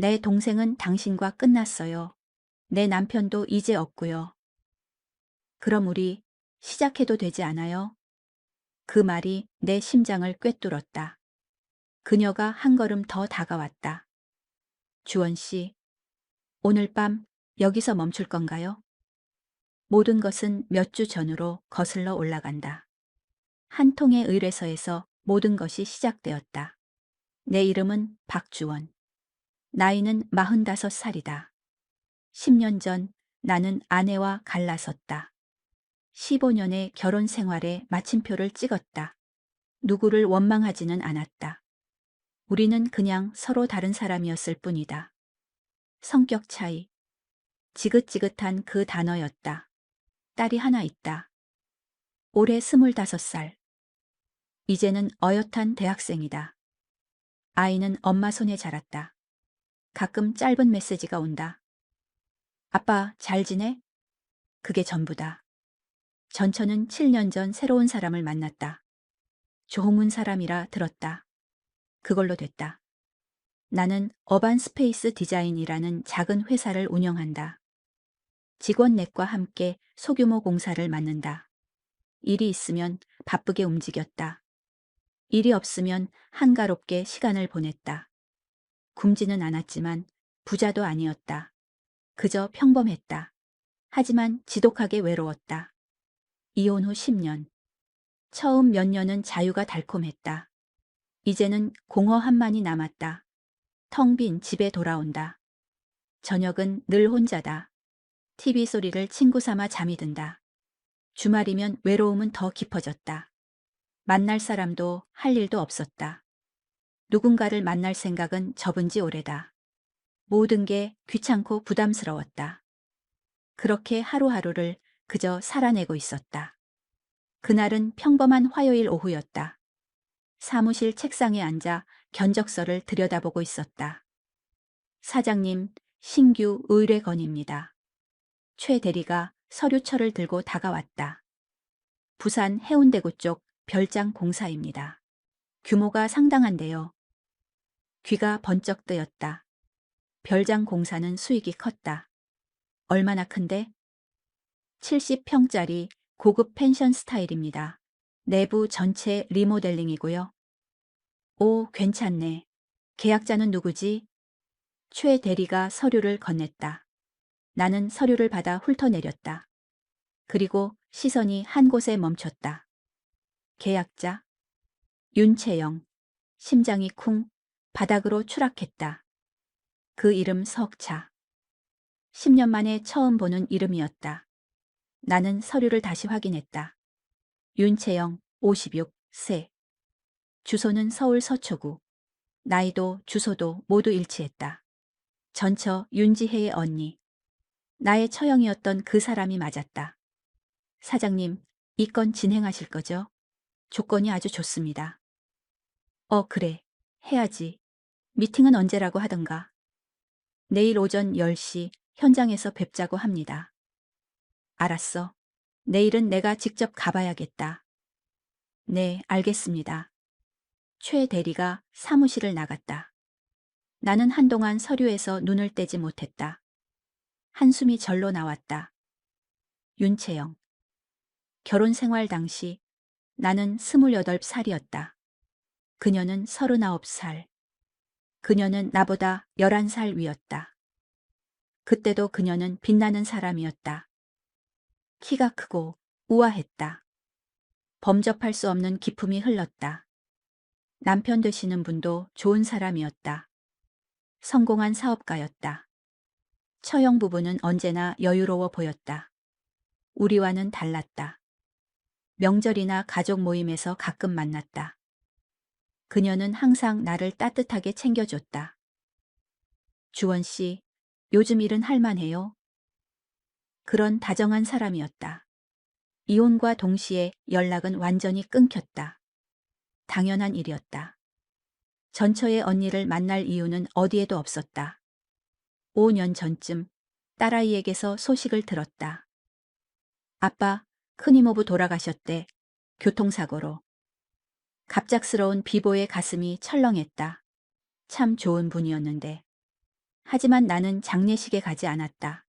내 동생은 당신과 끝났어요. 내 남편도 이제 없고요. 그럼 우리 시작해도 되지 않아요? 그 말이 내 심장을 꿰뚫었다. 그녀가 한 걸음 더 다가왔다. 주원 씨, 오늘 밤 여기서 멈출 건가요? 모든 것은 몇 주 전으로 거슬러 올라간다. 한 통의 의뢰서에서 모든 것이 시작되었다. 내 이름은 박주원. 나이는 45살이다. 10년 전 나는 아내와 갈라섰다. 15년의 결혼 생활에 마침표를 찍었다. 누구를 원망하지는 않았다. 우리는 그냥 서로 다른 사람이었을 뿐이다. 성격 차이, 지긋지긋한 그 단어였다. 딸이 하나 있다. 올해 25살. 이제는 어엿한 대학생이다. 아이는 엄마 손에 자랐다. 가끔 짧은 메시지가 온다. 아빠, 잘 지내? 그게 전부다. 전처는 7년 전 새로운 사람을 만났다. 좋은 사람이라 들었다. 그걸로 됐다. 나는 어반 스페이스 디자인이라는 작은 회사를 운영한다. 직원 넷과 함께 소규모 공사를 맡는다. 일이 있으면 바쁘게 움직였다. 일이 없으면 한가롭게 시간을 보냈다. 굶지는 않았지만 부자도 아니었다. 그저 평범했다. 하지만 지독하게 외로웠다. 이혼 후 10년. 처음 몇 년은 자유가 달콤했다. 이제는 공허함만이 남았다. 텅 빈 집에 돌아온다. 저녁은 늘 혼자다. TV 소리를 친구 삼아 잠이 든다. 주말이면 외로움은 더 깊어졌다. 만날 사람도 할 일도 없었다. 누군가를 만날 생각은 접은 지 오래다. 모든 게 귀찮고 부담스러웠다. 그렇게 하루하루를 그저 살아내고 있었다. 그날은 평범한 화요일 오후였다. 사무실 책상에 앉아 견적서를 들여다보고 있었다. 사장님, 신규 의뢰 건입니다. 최 대리가 서류철을 들고 다가왔다. 부산 해운대구 쪽 별장 공사입니다. 규모가 상당한데요. 귀가 번쩍 뜨였다. 별장 공사는 수익이 컸다. 얼마나 큰데? 70평짜리 고급 펜션 스타일입니다. 내부 전체 리모델링이고요. 오, 괜찮네. 계약자는 누구지? 최 대리가 서류를 건넸다. 나는 서류를 받아 훑어내렸다. 그리고 시선이 한 곳에 멈췄다. 계약자? 윤채영. 심장이 쿵 바닥으로 추락했다. 그 이름 석차. 10년 만에 처음 보는 이름이었다. 나는 서류를 다시 확인했다. 윤채영, 56세. 주소는 서울 서초구. 나이도 주소도 모두 일치했다. 전처 윤지혜의 언니. 나의 처형이었던 그 사람이 맞았다. 사장님, 이 건 진행하실 거죠? 조건이 아주 좋습니다. 그래. 해야지. 미팅은 언제라고 하던가. 내일 오전 10시 현장에서 뵙자고 합니다. 알았어. 내일은 내가 직접 가봐야겠다. 네, 알겠습니다. 최 대리가 사무실을 나갔다. 나는 한동안 서류에서 눈을 떼지 못했다. 한숨이 절로 나왔다. 윤채영. 결혼 생활 당시 나는 28살이었다. 그녀는 39살. 그녀는 나보다 11살 위였다. 그때도 그녀는 빛나는 사람이었다. 키가 크고 우아했다. 범접할 수 없는 기품이 흘렀다. 남편 되시는 분도 좋은 사람이었다. 성공한 사업가였다. 처형 부부는 언제나 여유로워 보였다. 우리와는 달랐다. 명절이나 가족 모임에서 가끔 만났다. 그녀는 항상 나를 따뜻하게 챙겨줬다. 주원 씨, 요즘 일은 할만해요? 그런 다정한 사람이었다. 이혼과 동시에 연락은 완전히 끊겼다. 당연한 일이었다. 전처의 언니를 만날 이유는 어디에도 없었다. 5년 전쯤 딸아이에게서 소식을 들었다. 아빠, 큰이모부 돌아가셨대. 교통사고로. 갑작스러운 비보의 가슴이 철렁했다. 참 좋은 분이었는데. 하지만 나는 장례식에 가지 않았다.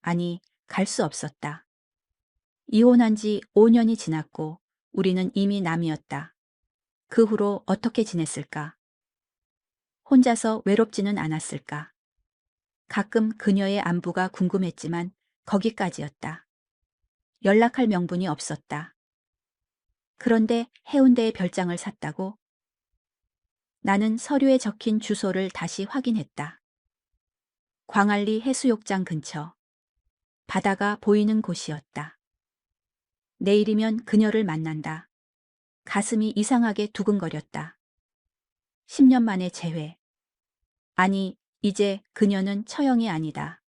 아니, 갈 수 없었다. 이혼한 지 5년이 지났고 우리는 이미 남이었다. 그 후로 어떻게 지냈을까? 혼자서 외롭지는 않았을까? 가끔 그녀의 안부가 궁금했지만 거기까지였다. 연락할 명분이 없었다. 그런데 해운대에 별장을 샀다고? 나는 서류에 적힌 주소를 다시 확인했다. 광안리 해수욕장 근처. 바다가 보이는 곳이었다. 내일이면 그녀를 만난다. 가슴이 이상하게 두근거렸다. 10년 만에 재회. 아니, 이제 그녀는 처형이 아니다.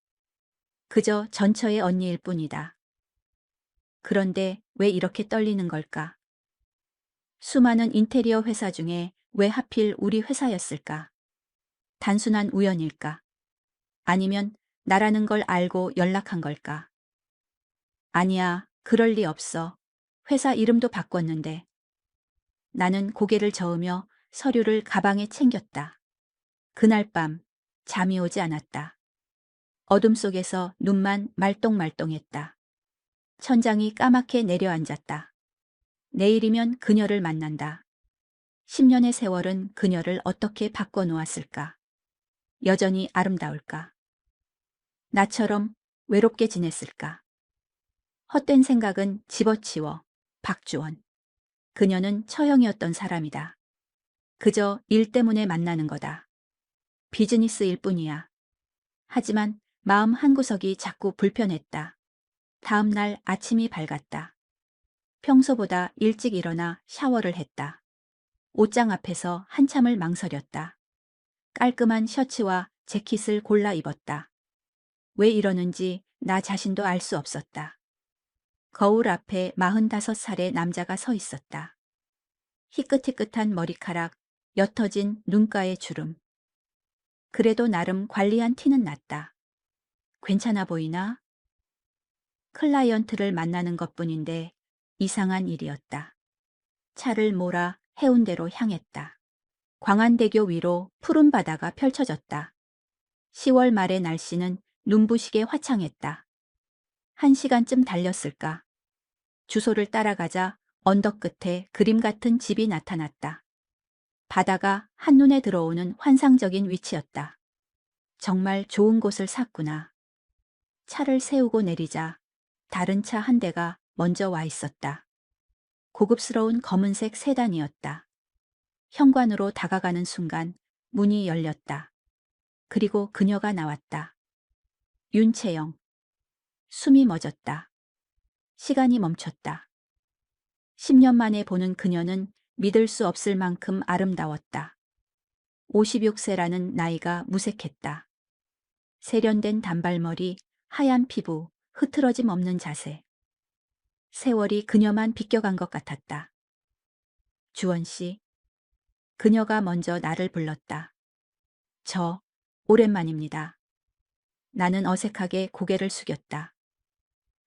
그저 전처의 언니일 뿐이다. 그런데 왜 이렇게 떨리는 걸까? 수많은 인테리어 회사 중에 왜 하필 우리 회사였을까? 단순한 우연일까? 아니면 나라는 걸 알고 연락한 걸까? 아니야, 그럴 리 없어. 회사 이름도 바꿨는데. 나는 고개를 저으며 서류를 가방에 챙겼다. 그날 밤 잠이 오지 않았다. 어둠 속에서 눈만 말똥말똥했다. 천장이 까맣게 내려앉았다. 내일이면 그녀를 만난다. 10년의 세월은 그녀를 어떻게 바꿔놓았을까? 여전히 아름다울까? 나처럼 외롭게 지냈을까? 헛된 생각은 집어치워. 박주원. 그녀는 처형이었던 사람이다. 그저 일 때문에 만나는 거다. 비즈니스일 뿐이야. 하지만 마음 한구석이 자꾸 불편했다. 다음 날 아침이 밝았다. 평소보다 일찍 일어나 샤워를 했다. 옷장 앞에서 한참을 망설였다. 깔끔한 셔츠와 재킷을 골라 입었다. 왜 이러는지 나 자신도 알 수 없었다. 거울 앞에 45살의 남자가 서 있었다. 희끗희끗한 머리카락, 옅어진 눈가의 주름. 그래도 나름 관리한 티는 났다. 괜찮아 보이나? 클라이언트를 만나는 것뿐인데 이상한 일이었다. 차를 몰아 해운대로 향했다. 광안대교 위로 푸른 바다가 펼쳐졌다. 10월 말의 날씨는 눈부시게 화창했다. 1시간쯤 달렸을까? 주소를 따라가자 언덕 끝에 그림 같은 집이 나타났다. 바다가 한눈에 들어오는 환상적인 위치였다. 정말 좋은 곳을 샀구나. 차를 세우고 내리자 다른 차 한 대가 먼저 와 있었다. 고급스러운 검은색 세단이었다. 현관으로 다가가는 순간 문이 열렸다. 그리고 그녀가 나왔다. 윤채영. 숨이 멎었다. 시간이 멈췄다. 10년 만에 보는 그녀는 믿을 수 없을 만큼 아름다웠다. 56세라는 나이가 무색했다. 세련된 단발머리, 하얀 피부, 흐트러짐 없는 자세. 세월이 그녀만 비껴간 것 같았다. 주원 씨. 그녀가 먼저 나를 불렀다. 저, 오랜만입니다. 나는 어색하게 고개를 숙였다.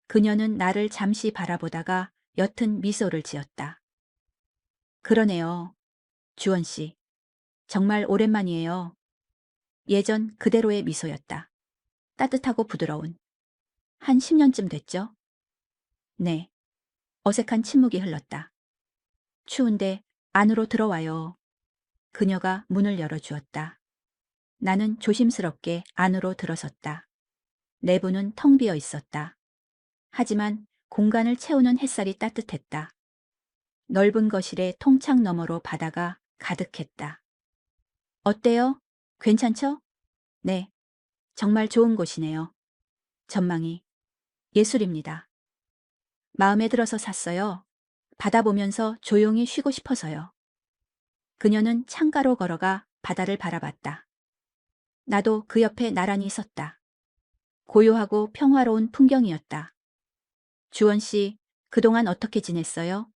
그녀는 나를 잠시 바라보다가 옅은 미소를 지었다. 그러네요. 주원 씨. 정말 오랜만이에요. 예전 그대로의 미소였다. 따뜻하고 부드러운. 한 10년쯤 됐죠? 네. 어색한 침묵이 흘렀다. 추운데 안으로 들어와요. 그녀가 문을 열어주었다. 나는 조심스럽게 안으로 들어섰다. 내부는 텅 비어 있었다. 하지만 공간을 채우는 햇살이 따뜻했다. 넓은 거실의 통창 너머로 바다가 가득했다. 어때요? 괜찮죠? 네. 정말 좋은 곳이네요. 전망이 예술입니다. 마음에 들어서 샀어요. 바다 보면서 조용히 쉬고 싶어서요. 그녀는 창가로 걸어가 바다를 바라봤다. 나도 그 옆에 나란히 섰다. 고요하고 평화로운 풍경이었다. 주원 씨, 그동안 어떻게 지냈어요?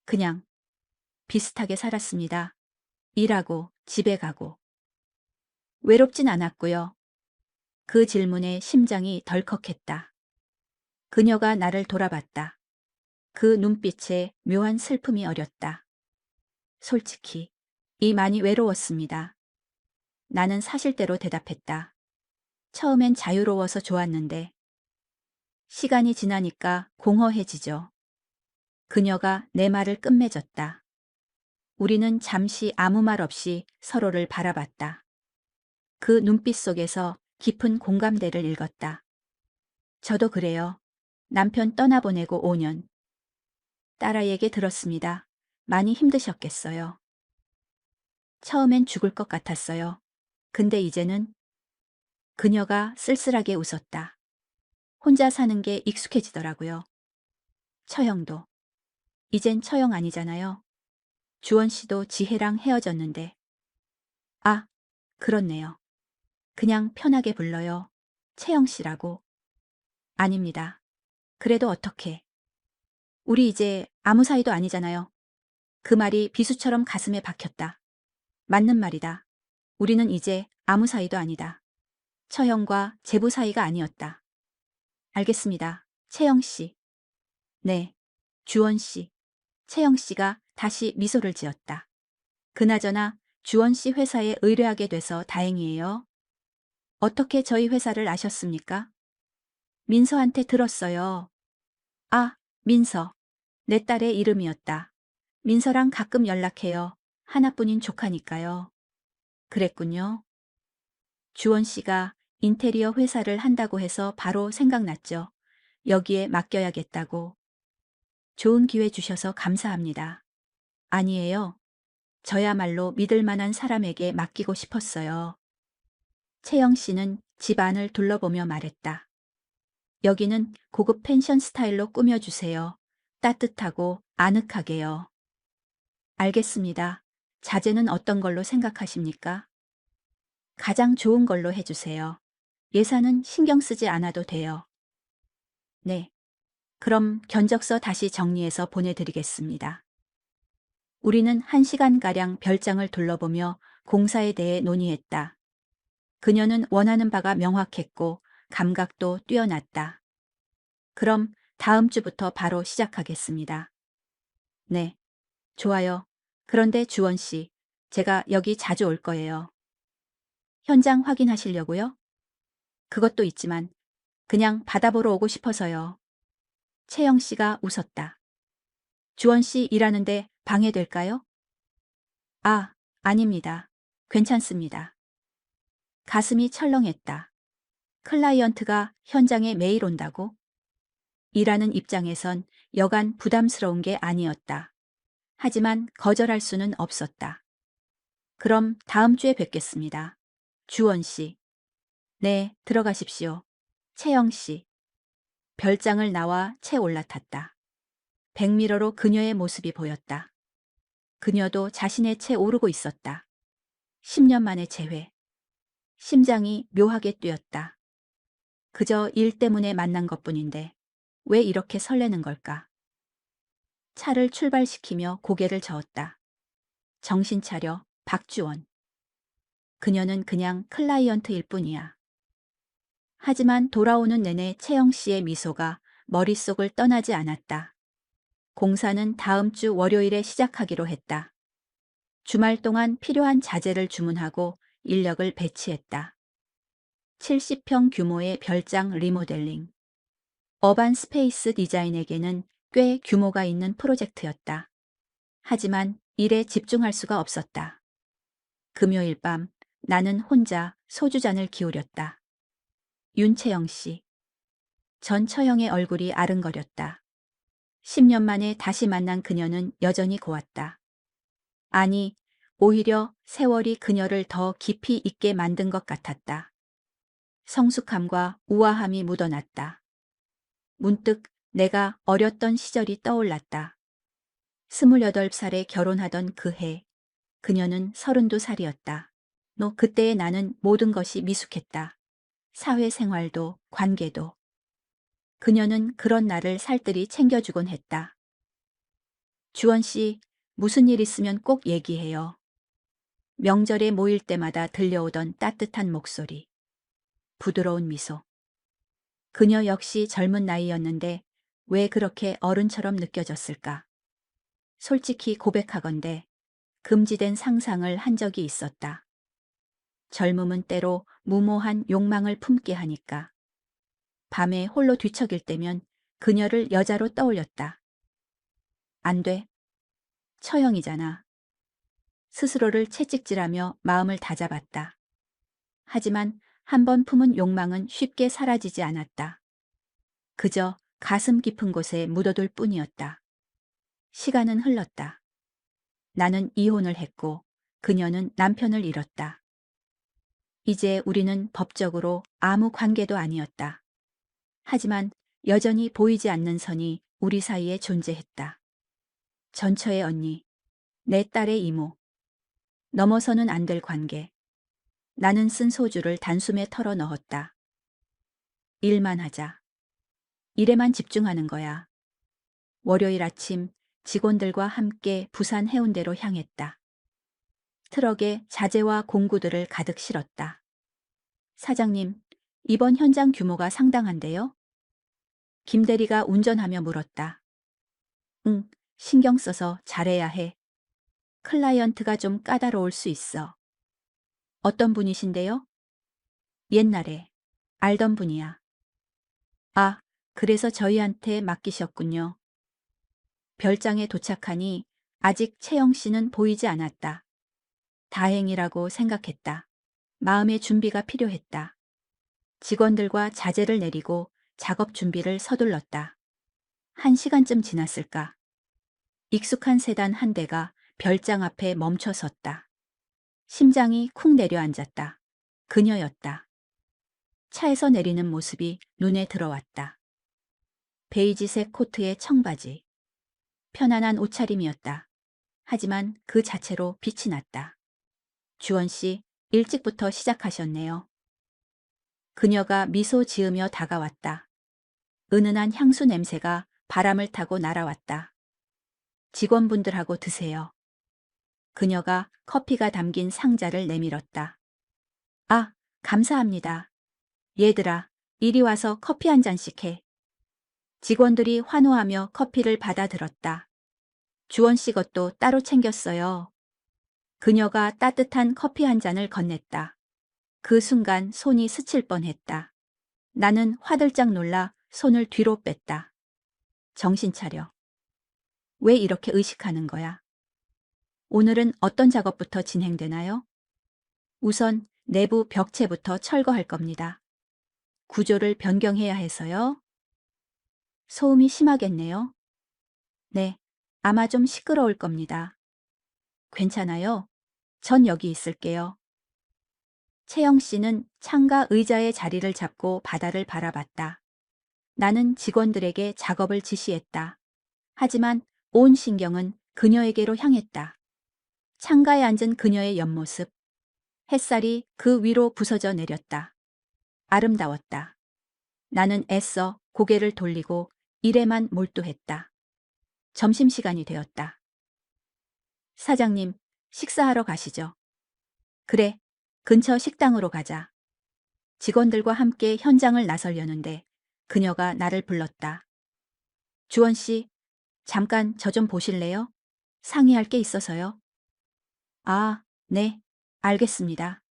그냥 비슷하게 살았습니다. 일하고 집에 가고. 외롭진 않았고요. 그 질문에 심장이 덜컥했다. 그녀가 나를 돌아봤다. 그 눈빛에 묘한 슬픔이 어렸다. 솔직히 많이 외로웠습니다. 나는 사실대로 대답했다. 처음엔 자유로워서 좋았는데 시간이 지나니까 공허해지죠. 그녀가 내 말을 끝맺었다. 우리는 잠시 아무 말 없이 서로를 바라봤다. 그 눈빛 속에서 깊은 공감대를 읽었다. 저도 그래요. 남편 떠나보내고 5년. 딸아이에게 들었습니다. 많이 힘드셨겠어요. 처음엔 죽을 것 같았어요. 근데 이제는 그녀가 쓸쓸하게 웃었다. 혼자 사는 게 익숙해지더라고요. 처형도. 이젠 처형 아니잖아요. 주원 씨도 지혜랑 헤어졌는데. 아, 그렇네요. 그냥 편하게 불러요. 채영 씨라고. 아닙니다. 그래도 어떻게. 우리 이제 아무 사이도 아니잖아요. 그 말이 비수처럼 가슴에 박혔다. 맞는 말이다. 우리는 이제 아무 사이도 아니다. 처형과 제부 사이가 아니었다. 알겠습니다. 채영 씨. 네. 주원 씨. 채영 씨가 다시 미소를 지었다. 그나저나 주원 씨 회사에 의뢰하게 돼서 다행이에요. 어떻게 저희 회사를 아셨습니까? 민서한테 들었어요. 아, 민서. 내 딸의 이름이었다. 민서랑 가끔 연락해요. 하나뿐인 조카니까요. 그랬군요. 주원 씨가 인테리어 회사를 한다고 해서 바로 생각났죠. 여기에 맡겨야겠다고. 좋은 기회 주셔서 감사합니다. 아니에요. 저야말로 믿을 만한 사람에게 맡기고 싶었어요. 채영 씨는 집 안을 둘러보며 말했다. 여기는 고급 펜션 스타일로 꾸며주세요. 따뜻하고 아늑하게요. 알겠습니다. 자재는 어떤 걸로 생각하십니까? 가장 좋은 걸로 해주세요. 예산은 신경 쓰지 않아도 돼요. 네. 그럼 견적서 다시 정리해서 보내드리겠습니다. 우리는 1시간가량 별장을 둘러보며 공사에 대해 논의했다. 그녀는 원하는 바가 명확했고 감각도 뛰어났다. 그럼 다음 주부터 바로 시작하겠습니다. 네. 좋아요. 그런데 주원 씨, 제가 여기 자주 올 거예요. 현장 확인하시려고요? 그것도 있지만 그냥 바다보러 오고 싶어서요. 채영 씨가 웃었다. 주원 씨 일하는데 방해될까요? 아, 아닙니다. 괜찮습니다. 가슴이 철렁했다. 클라이언트가 현장에 매일 온다고? 일하는 입장에선 여간 부담스러운 게 아니었다. 하지만 거절할 수는 없었다. 그럼 다음 주에 뵙겠습니다. 주원 씨. 네, 들어가십시오. 채영 씨. 별장을 나와 채 올라탔다. 백미러로 그녀의 모습이 보였다. 그녀도 자신의 채 오르고 있었다. 10년 만의 재회. 심장이 묘하게 뛰었다. 그저 일 때문에 만난 것뿐인데 왜 이렇게 설레는 걸까? 차를 출발시키며 고개를 저었다. 정신 차려, 박주원. 그녀는 그냥 클라이언트일 뿐이야. 하지만 돌아오는 내내 채영 씨의 미소가 머릿속을 떠나지 않았다. 공사는 다음 주 월요일에 시작하기로 했다. 주말 동안 필요한 자재를 주문하고 인력을 배치했다. 70평 규모의 별장 리모델링. 어반 스페이스 디자인에게는 꽤 규모가 있는 프로젝트였다. 하지만 일에 집중할 수가 없었다. 금요일 밤 나는 혼자 소주잔을 기울였다. 윤채영 씨. 전처형의 얼굴이 아른거렸다. 10년 만에 다시 만난 그녀는 여전히 고왔다. 아니, 오히려 세월이 그녀를 더 깊이 있게 만든 것 같았다. 성숙함과 우아함이 묻어났다. 문득 내가 어렸던 시절이 떠올랐다. 28살에 결혼하던 그 해, 그녀는 32살이었다. 너 그때의 나는 모든 것이 미숙했다. 사회생활도 관계도. 그녀는 그런 나를 살뜰히 챙겨주곤 했다. 주원 씨, 무슨 일 있으면 꼭 얘기해요. 명절에 모일 때마다 들려오던 따뜻한 목소리. 부드러운 미소. 그녀 역시 젊은 나이였는데 왜 그렇게 어른처럼 느껴졌을까? 솔직히 고백하건대 금지된 상상을 한 적이 있었다. 젊음은 때로 무모한 욕망을 품게 하니까. 밤에 홀로 뒤척일 때면 그녀를 여자로 떠올렸다. 안 돼. 처형이잖아. 스스로를 채찍질하며 마음을 다잡았다. 하지만 한 번 품은 욕망은 쉽게 사라지지 않았다. 그저 가슴 깊은 곳에 묻어둘 뿐이었다. 시간은 흘렀다. 나는 이혼을 했고 그녀는 남편을 잃었다. 이제 우리는 법적으로 아무 관계도 아니었다. 하지만 여전히 보이지 않는 선이 우리 사이에 존재했다. 전처의 언니, 내 딸의 이모. 넘어서는 안 될 관계. 나는 쓴 소주를 단숨에 털어 넣었다. 일만 하자. 일에만 집중하는 거야. 월요일 아침 직원들과 함께 부산 해운대로 향했다. 트럭에 자재와 공구들을 가득 실었다. 사장님, 이번 현장 규모가 상당한데요? 김 대리가 운전하며 물었다. 응, 신경 써서 잘해야 해. 클라이언트가 좀 까다로울 수 있어. 어떤 분이신데요? 옛날에 알던 분이야. 아, 그래서 저희한테 맡기셨군요. 별장에 도착하니 아직 채영 씨는 보이지 않았다. 다행이라고 생각했다. 마음의 준비가 필요했다. 직원들과 자재를 내리고 작업 준비를 서둘렀다. 1시간쯤 지났을까? 익숙한 세단 한 대가 별장 앞에 멈춰 섰다. 심장이 쿵 내려앉았다. 그녀였다. 차에서 내리는 모습이 눈에 들어왔다. 베이지색 코트에 청바지. 편안한 옷차림이었다. 하지만 그 자체로 빛이 났다. 주원 씨, 일찍부터 시작하셨네요. 그녀가 미소 지으며 다가왔다. 은은한 향수 냄새가 바람을 타고 날아왔다. 직원분들하고 드세요. 그녀가 커피가 담긴 상자를 내밀었다. 아, 감사합니다. 얘들아, 이리 와서 커피 한 잔씩 해. 직원들이 환호하며 커피를 받아들었다. 주원 씨 것도 따로 챙겼어요. 그녀가 따뜻한 커피 한 잔을 건넸다. 그 순간 손이 스칠 뻔했다. 나는 화들짝 놀라 손을 뒤로 뺐다. 정신 차려. 왜 이렇게 의식하는 거야? 오늘은 어떤 작업부터 진행되나요? 우선 내부 벽체부터 철거할 겁니다. 구조를 변경해야 해서요. 소음이 심하겠네요. 네, 아마 좀 시끄러울 겁니다. 괜찮아요. 전 여기 있을게요. 채영 씨는 창가 의자의 자리를 잡고 바다를 바라봤다. 나는 직원들에게 작업을 지시했다. 하지만 온 신경은 그녀에게로 향했다. 창가에 앉은 그녀의 옆모습. 햇살이 그 위로 부서져 내렸다. 아름다웠다. 나는 애써 고개를 돌리고 일에만 몰두했다. 점심시간이 되었다. 사장님, 식사하러 가시죠. 그래, 근처 식당으로 가자. 직원들과 함께 현장을 나서려는데 그녀가 나를 불렀다. 주원 씨, 잠깐 저 좀 보실래요? 상의할 게 있어서요. 아, 네, 알겠습니다.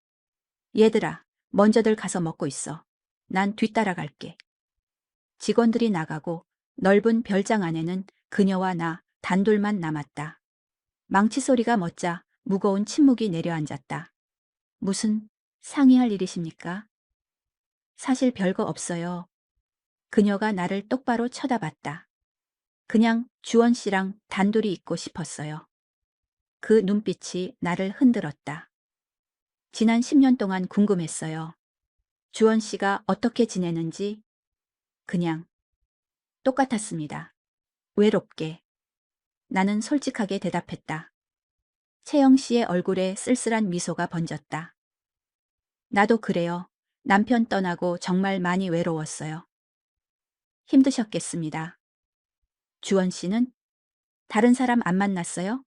얘들아, 먼저들 가서 먹고 있어. 난 뒤따라 갈게. 직원들이 나가고 넓은 별장 안에는 그녀와 나 단둘만 남았다. 망치 소리가 멎자 무거운 침묵이 내려앉았다. 무슨 상의할 일이십니까? 사실 별거 없어요. 그녀가 나를 똑바로 쳐다봤다. 그냥 주원 씨랑 단둘이 있고 싶었어요. 그 눈빛이 나를 흔들었다. 지난 10년 동안 궁금했어요. 주원 씨가 어떻게 지내는지. 그냥 똑같았습니다. 외롭게. 나는 솔직하게 대답했다. 채영 씨의 얼굴에 쓸쓸한 미소가 번졌다. 나도 그래요. 남편 떠나고 정말 많이 외로웠어요. 힘드셨겠습니다. 주원 씨는? 다른 사람 안 만났어요?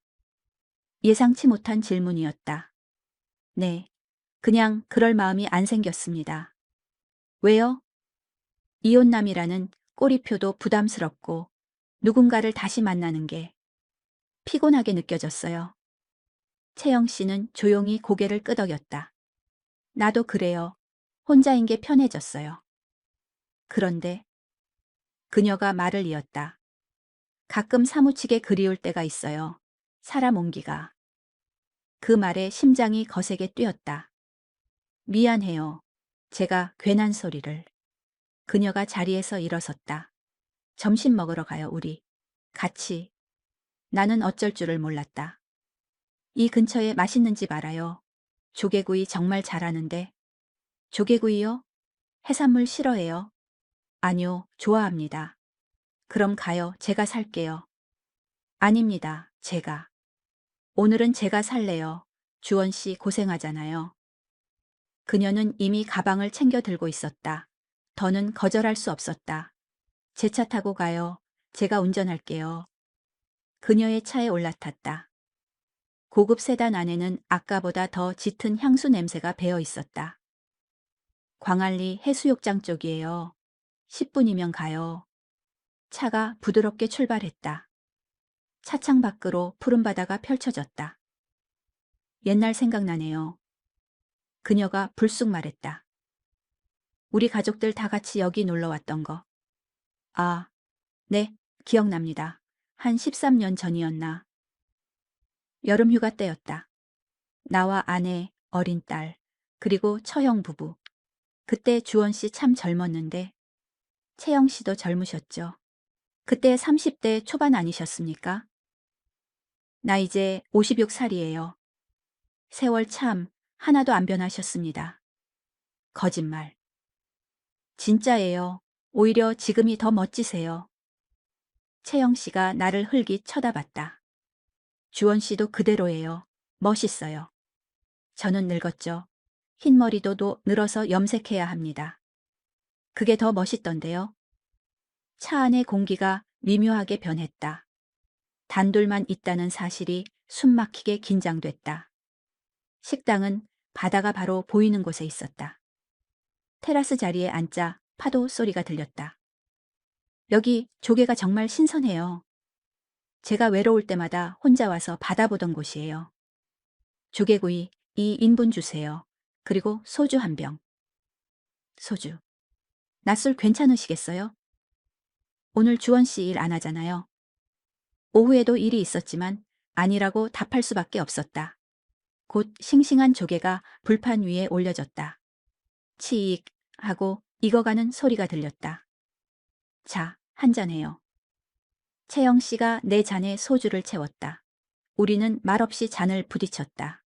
예상치 못한 질문이었다. 네. 그냥 그럴 마음이 안 생겼습니다. 왜요? 이혼남이라는 꼬리표도 부담스럽고 누군가를 다시 만나는 게 피곤하게 느껴졌어요. 채영 씨는 조용히 고개를 끄덕였다. 나도 그래요. 혼자인 게 편해졌어요. 그런데 그녀가 말을 이었다. 가끔 사무치게 그리울 때가 있어요. 사람 온기가. 그 말에 심장이 거세게 뛰었다. 미안해요. 제가 괜한 소리를. 그녀가 자리에서 일어섰다. 점심 먹으러 가요, 우리. 같이. 나는 어쩔 줄을 몰랐다. 이 근처에 맛있는 집 알아요. 조개구이 정말 잘하는데. 조개구이요? 해산물 싫어해요? 아니요, 좋아합니다. 그럼 가요. 제가 살게요. 아닙니다. 제가. 오늘은 제가 살래요. 주원 씨 고생하잖아요. 그녀는 이미 가방을 챙겨 들고 있었다. 더는 거절할 수 없었다. 제 차 타고 가요. 제가 운전할게요. 그녀의 차에 올라탔다. 고급 세단 안에는 아까보다 더 짙은 향수 냄새가 배어 있었다. 광안리 해수욕장 쪽이에요. 10분이면 가요. 차가 부드럽게 출발했다. 차창 밖으로 푸른 바다가 펼쳐졌다. 옛날 생각나네요. 그녀가 불쑥 말했다. 우리 가족들 다 같이 여기 놀러 왔던 거. 아, 네, 기억납니다. 한 13년 전이었나. 여름 휴가 때였다. 나와 아내, 어린 딸, 그리고 처형 부부. 그때 주원 씨 참 젊었는데 채영 씨도 젊으셨죠. 그때 30대 초반 아니셨습니까? 나 이제 56살이에요. 세월 참 하나도 안 변하셨습니다. 거짓말. 진짜예요. 오히려 지금이 더 멋지세요. 채영 씨가 나를 흘깃 쳐다봤다. 주원 씨도 그대로예요. 멋있어요. 저는 늙었죠. 흰머리도 늘어서 염색해야 합니다. 그게 더 멋있던데요. 차 안의 공기가 미묘하게 변했다. 단둘만 있다는 사실이 숨막히게 긴장됐다. 식당은 바다가 바로 보이는 곳에 있었다. 테라스 자리에 앉자 파도 소리가 들렸다. 여기 조개가 정말 신선해요. 제가 외로울 때마다 혼자 와서 바다 보던 곳이에요. 조개구이 2인분 주세요. 그리고 소주 한 병. 소주. 낮술 괜찮으시겠어요? 오늘 주원 씨 일 안 하잖아요. 오후에도 일이 있었지만 아니라고 답할 수밖에 없었다. 곧 싱싱한 조개가 불판 위에 올려졌다. 치익 하고 익어가는 소리가 들렸다. 자, 한잔해요. 채영 씨가 내 잔에 소주를 채웠다. 우리는 말없이 잔을 부딪혔다.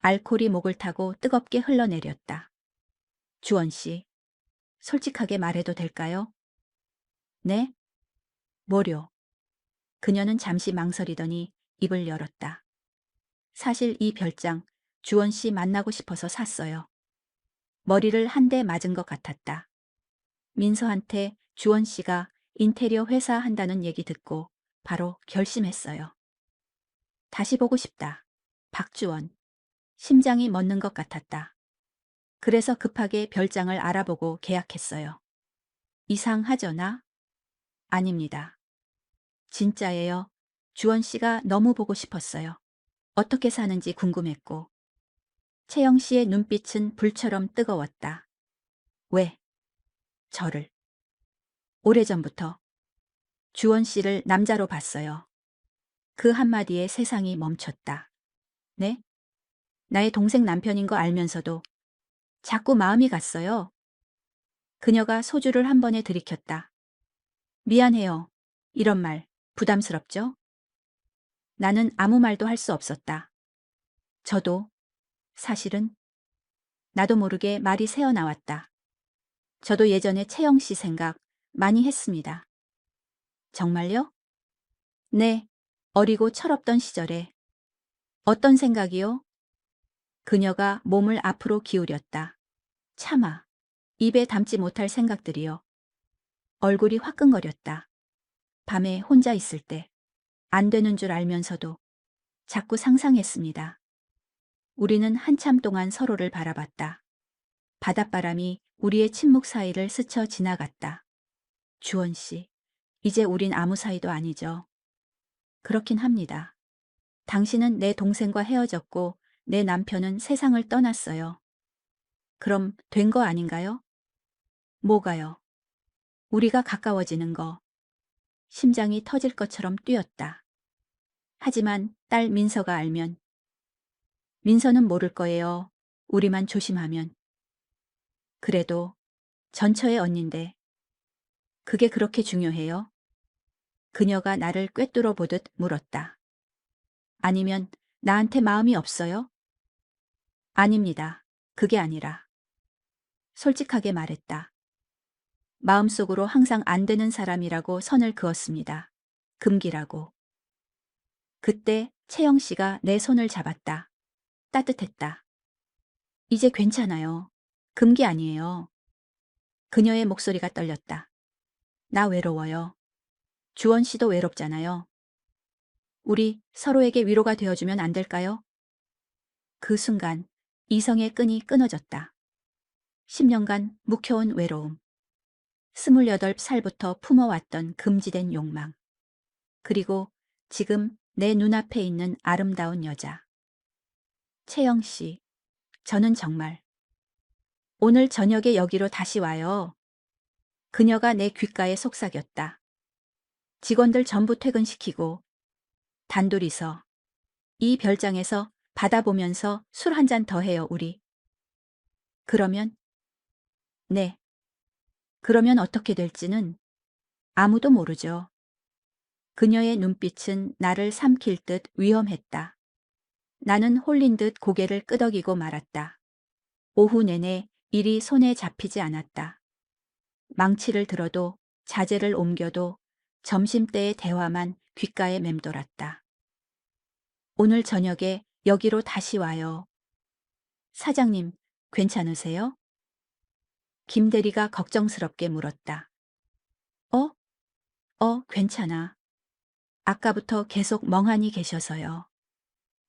알코올이 목을 타고 뜨겁게 흘러내렸다. 주원 씨, 솔직하게 말해도 될까요? 네? 뭐려? 그녀는 잠시 망설이더니 입을 열었다. 사실 이 별장 주원 씨 만나고 싶어서 샀어요. 머리를 한 대 맞은 것 같았다. 민서한테 주원 씨가 인테리어 회사 한다는 얘기 듣고 바로 결심했어요. 다시 보고 싶다. 박주원. 심장이 멎는 것 같았다. 그래서 급하게 별장을 알아보고 계약했어요. 이상하죠, 나? 아닙니다. 진짜예요. 주원 씨가 너무 보고 싶었어요. 어떻게 사는지 궁금했고. 채영 씨의 눈빛은 불처럼 뜨거웠다. 왜? 저를. 오래전부터 주원 씨를 남자로 봤어요. 그 한마디에 세상이 멈췄다. 네? 나의 동생 남편인 거 알면서도 자꾸 마음이 갔어요. 그녀가 소주를 한 번에 들이켰다. 미안해요. 이런 말 부담스럽죠? 나는 아무 말도 할 수 없었다. 저도 사실은 나도 모르게 말이 새어나왔다. 저도 예전에 채영 씨 생각 많이 했습니다. 정말요? 네. 어리고 철없던 시절에. 어떤 생각이요? 그녀가 몸을 앞으로 기울였다. 차마. 입에 담지 못할 생각들이요. 얼굴이 화끈거렸다. 밤에 혼자 있을 때. 안 되는 줄 알면서도 자꾸 상상했습니다. 우리는 한참 동안 서로를 바라봤다. 바닷바람이 우리의 침묵 사이를 스쳐 지나갔다. 주원 씨, 이제 우린 아무 사이도 아니죠. 그렇긴 합니다. 당신은 내 동생과 헤어졌고 내 남편은 세상을 떠났어요. 그럼 된 거 아닌가요? 뭐가요? 우리가 가까워지는 거. 심장이 터질 것처럼 뛰었다. 하지만 딸 민서가 알면, 민서는 모를 거예요. 우리만 조심하면. 그래도 전처의 언닌데 그게 그렇게 중요해요? 그녀가 나를 꿰뚫어 보듯 물었다. 아니면 나한테 마음이 없어요? 아닙니다. 그게 아니라. 솔직하게 말했다. 마음속으로 항상 안 되는 사람이라고 선을 그었습니다. 금기라고. 그때 채영 씨가 내 손을 잡았다. 따뜻했다. 이제 괜찮아요. 금기 아니에요. 그녀의 목소리가 떨렸다. 나 외로워요. 주원 씨도 외롭잖아요. 우리 서로에게 위로가 되어주면 안 될까요? 그 순간 이성의 끈이 끊어졌다. 10년간 묵혀온 외로움. 28살부터 품어왔던 금지된 욕망. 그리고 지금 내 눈앞에 있는 아름다운 여자. 채영 씨, 저는 정말 오늘 저녁에 여기로 다시 와요. 그녀가 내 귓가에 속삭였다. 직원들 전부 퇴근시키고 단둘이서 이 별장에서 바다 보면서 술 한 잔 더 해요, 우리. 그러면? 네. 그러면 어떻게 될지는 아무도 모르죠. 그녀의 눈빛은 나를 삼킬 듯 위험했다. 나는 홀린 듯 고개를 끄덕이고 말았다. 오후 내내 일이 손에 잡히지 않았다. 망치를 들어도 자재를 옮겨도 점심때의 대화만 귓가에 맴돌았다. 오늘 저녁에 여기로 다시 와요. 사장님, 괜찮으세요? 김 대리가 걱정스럽게 물었다. 어? 괜찮아. 아까부터 계속 멍하니 계셔서요.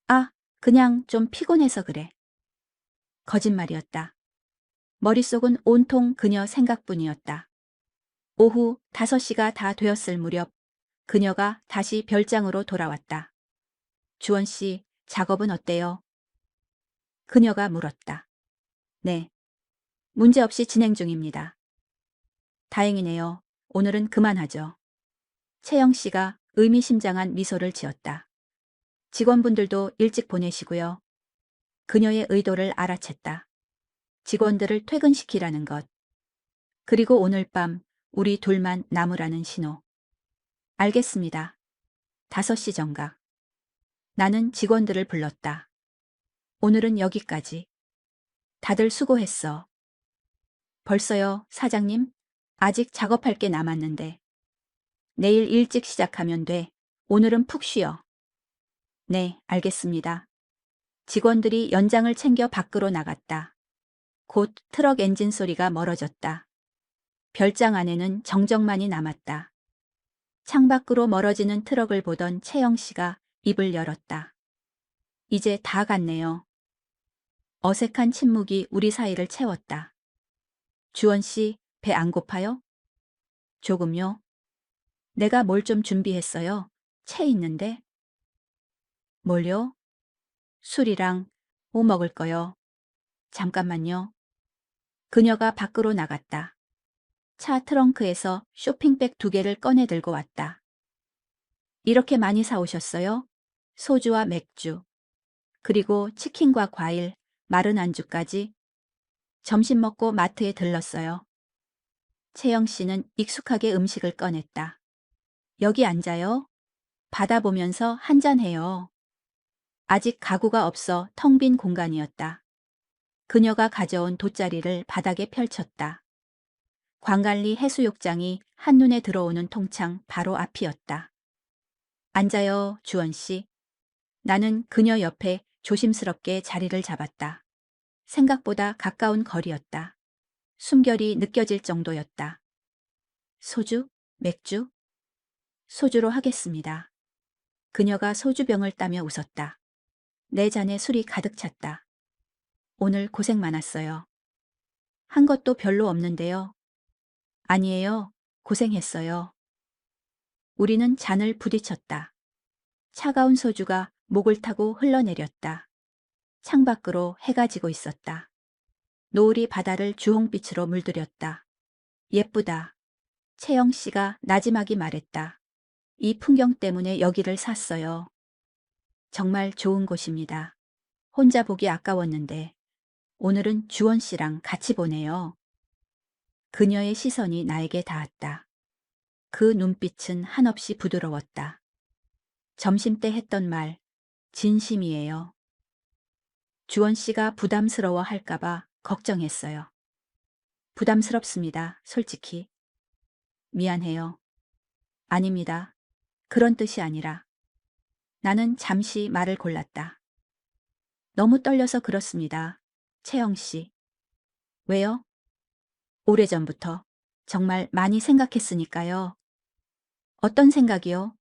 아, 그냥 좀 피곤해서 그래. 거짓말이었다. 머릿속은 온통 그녀 생각뿐이었다. 오후 5시가 다 되었을 무렵 그녀가 다시 별장으로 돌아왔다. 주원 씨, 작업은 어때요? 그녀가 물었다. 네. 문제없이 진행 중입니다. 다행이네요. 오늘은 그만하죠. 채영 씨가 의미심장한 미소를 지었다. 직원분들도 일찍 보내시고요. 그녀의 의도를 알아챘다. 직원들을 퇴근시키라는 것. 그리고 오늘 밤 우리 둘만 남으라는 신호. 알겠습니다. 5시 정각. 나는 직원들을 불렀다. 오늘은 여기까지. 다들 수고했어. 벌써요, 사장님? 아직 작업할 게 남았는데. 내일 일찍 시작하면 돼. 오늘은 푹 쉬어. 네, 알겠습니다. 직원들이 연장을 챙겨 밖으로 나갔다. 곧 트럭 엔진 소리가 멀어졌다. 별장 안에는 정적만이 남았다. 창밖으로 멀어지는 트럭을 보던 채영 씨가 입을 열었다. 이제 다 갔네요. 어색한 침묵이 우리 사이를 채웠다. 주원 씨, 배 안 고파요? 조금요. 내가 뭘 좀 준비했어요. 채 있는데. 뭘요? 술이랑 뭐 먹을 거요. 잠깐만요. 그녀가 밖으로 나갔다. 차 트렁크에서 쇼핑백 2개를 꺼내 들고 왔다. 이렇게 많이 사오셨어요? 소주와 맥주, 그리고 치킨과 과일, 마른 안주까지. 점심 먹고 마트에 들렀어요. 채영 씨는 익숙하게 음식을 꺼냈다. 여기 앉아요. 바다 보면서 한잔해요. 아직 가구가 없어 텅 빈 공간이었다. 그녀가 가져온 돗자리를 바닥에 펼쳤다. 광안리 해수욕장이 한눈에 들어오는 통창 바로 앞이었다. 앉아요, 주원 씨. 나는 그녀 옆에 조심스럽게 자리를 잡았다. 생각보다 가까운 거리였다. 숨결이 느껴질 정도였다. 소주? 맥주? 소주로 하겠습니다. 그녀가 소주병을 따며 웃었다. 내 잔에 술이 가득 찼다. 오늘 고생 많았어요. 한 것도 별로 없는데요. 아니에요. 고생했어요. 우리는 잔을 부딪혔다. 차가운 소주가 목을 타고 흘러내렸다. 창밖으로 해가 지고 있었다. 노을이 바다를 주홍빛으로 물들였다. 예쁘다. 채영 씨가 나지막이 말했다. 이 풍경 때문에 여기를 샀어요. 정말 좋은 곳입니다. 혼자 보기 아까웠는데 오늘은 주원 씨랑 같이 보네요. 그녀의 시선이 나에게 닿았다. 그 눈빛은 한없이 부드러웠다. 점심때 했던 말, 진심이에요. 주원 씨가 부담스러워 할까봐 걱정했어요. 부담스럽습니다, 솔직히. 미안해요. 아닙니다. 그런 뜻이 아니라. 나는 잠시 말을 골랐다. 너무 떨려서 그렇습니다. 채영 씨. 왜요? 오래전부터. 정말 많이 생각했으니까요. 어떤 생각이요?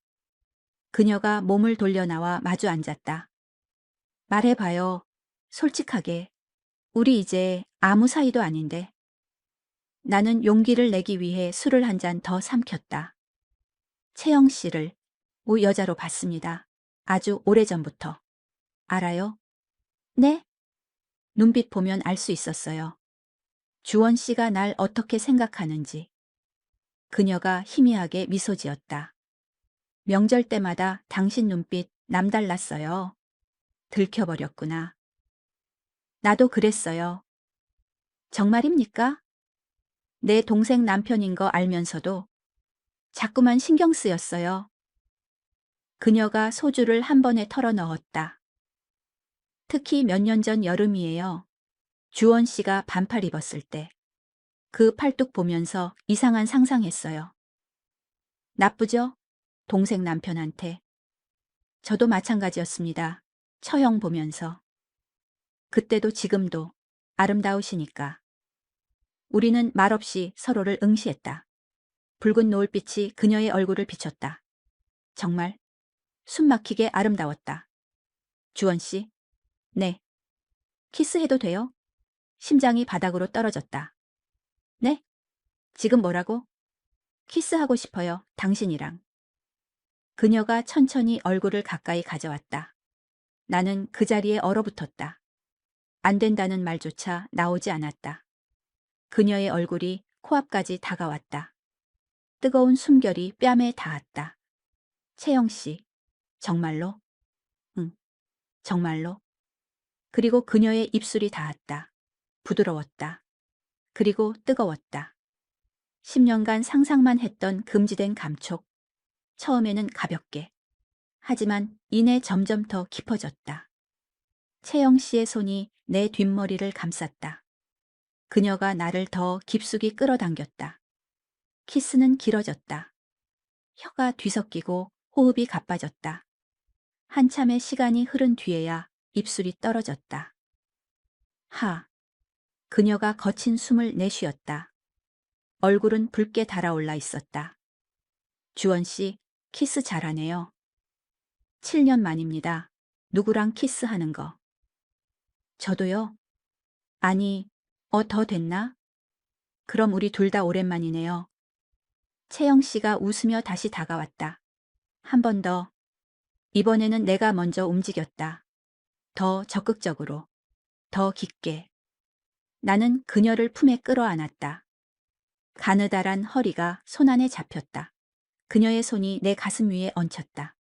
그녀가 몸을 돌려 나와 마주 앉았다. 말해봐요. 솔직하게. 우리 이제 아무 사이도 아닌데. 나는 용기를 내기 위해 술을 한 잔 더 삼켰다. 채영 씨를 여자로 봤습니다. 아주 오래전부터. 알아요? 네? 눈빛 보면 알 수 있었어요. 주원 씨가 날 어떻게 생각하는지. 그녀가 희미하게 미소 지었다. 명절 때마다 당신 눈빛 남달랐어요. 들켜버렸구나. 나도 그랬어요. 정말입니까? 내 동생 남편인 거 알면서도 자꾸만 신경 쓰였어요. 그녀가 소주를 한 번에 털어 넣었다. 특히 몇 년 전 여름이에요. 주원 씨가 반팔 입었을 때. 그 팔뚝 보면서 이상한 상상했어요. 나쁘죠? 동생 남편한테. 저도 마찬가지였습니다. 처형 보면서. 그때도 지금도 아름다우시니까. 우리는 말없이 서로를 응시했다. 붉은 노을빛이 그녀의 얼굴을 비췄다. 정말 숨막히게 아름다웠다. 주원 씨. 네. 키스해도 돼요? 심장이 바닥으로 떨어졌다. 네? 지금 뭐라고? 키스하고 싶어요, 당신이랑. 그녀가 천천히 얼굴을 가까이 가져왔다. 나는 그 자리에 얼어붙었다. 안 된다는 말조차 나오지 않았다. 그녀의 얼굴이 코앞까지 다가왔다. 뜨거운 숨결이 뺨에 닿았다. 채영 씨, 정말로? 응, 정말로. 그리고 그녀의 입술이 닿았다. 부드러웠다. 그리고 뜨거웠다. 10년간 상상만 했던 금지된 감촉. 처음에는 가볍게. 하지만 이내 점점 더 깊어졌다. 채영 씨의 손이 내 뒷머리를 감쌌다. 그녀가 나를 더 깊숙이 끌어당겼다. 키스는 길어졌다. 혀가 뒤섞이고 호흡이 가빠졌다. 한참의 시간이 흐른 뒤에야 입술이 떨어졌다. 하. 그녀가 거친 숨을 내쉬었다. 얼굴은 붉게 달아올라 있었다. 주원 씨, 키스 잘하네요. 7년 만입니다. 누구랑 키스하는 거. 저도요? 아니, 더 됐나? 그럼 우리 둘 다 오랜만이네요. 채영 씨가 웃으며 다시 다가왔다. 한 번 더. 이번에는 내가 먼저 움직였다. 더 적극적으로. 더 깊게. 나는 그녀를 품에 끌어안았다. 가느다란 허리가 손 안에 잡혔다. 그녀의 손이 내 가슴 위에 얹혔다.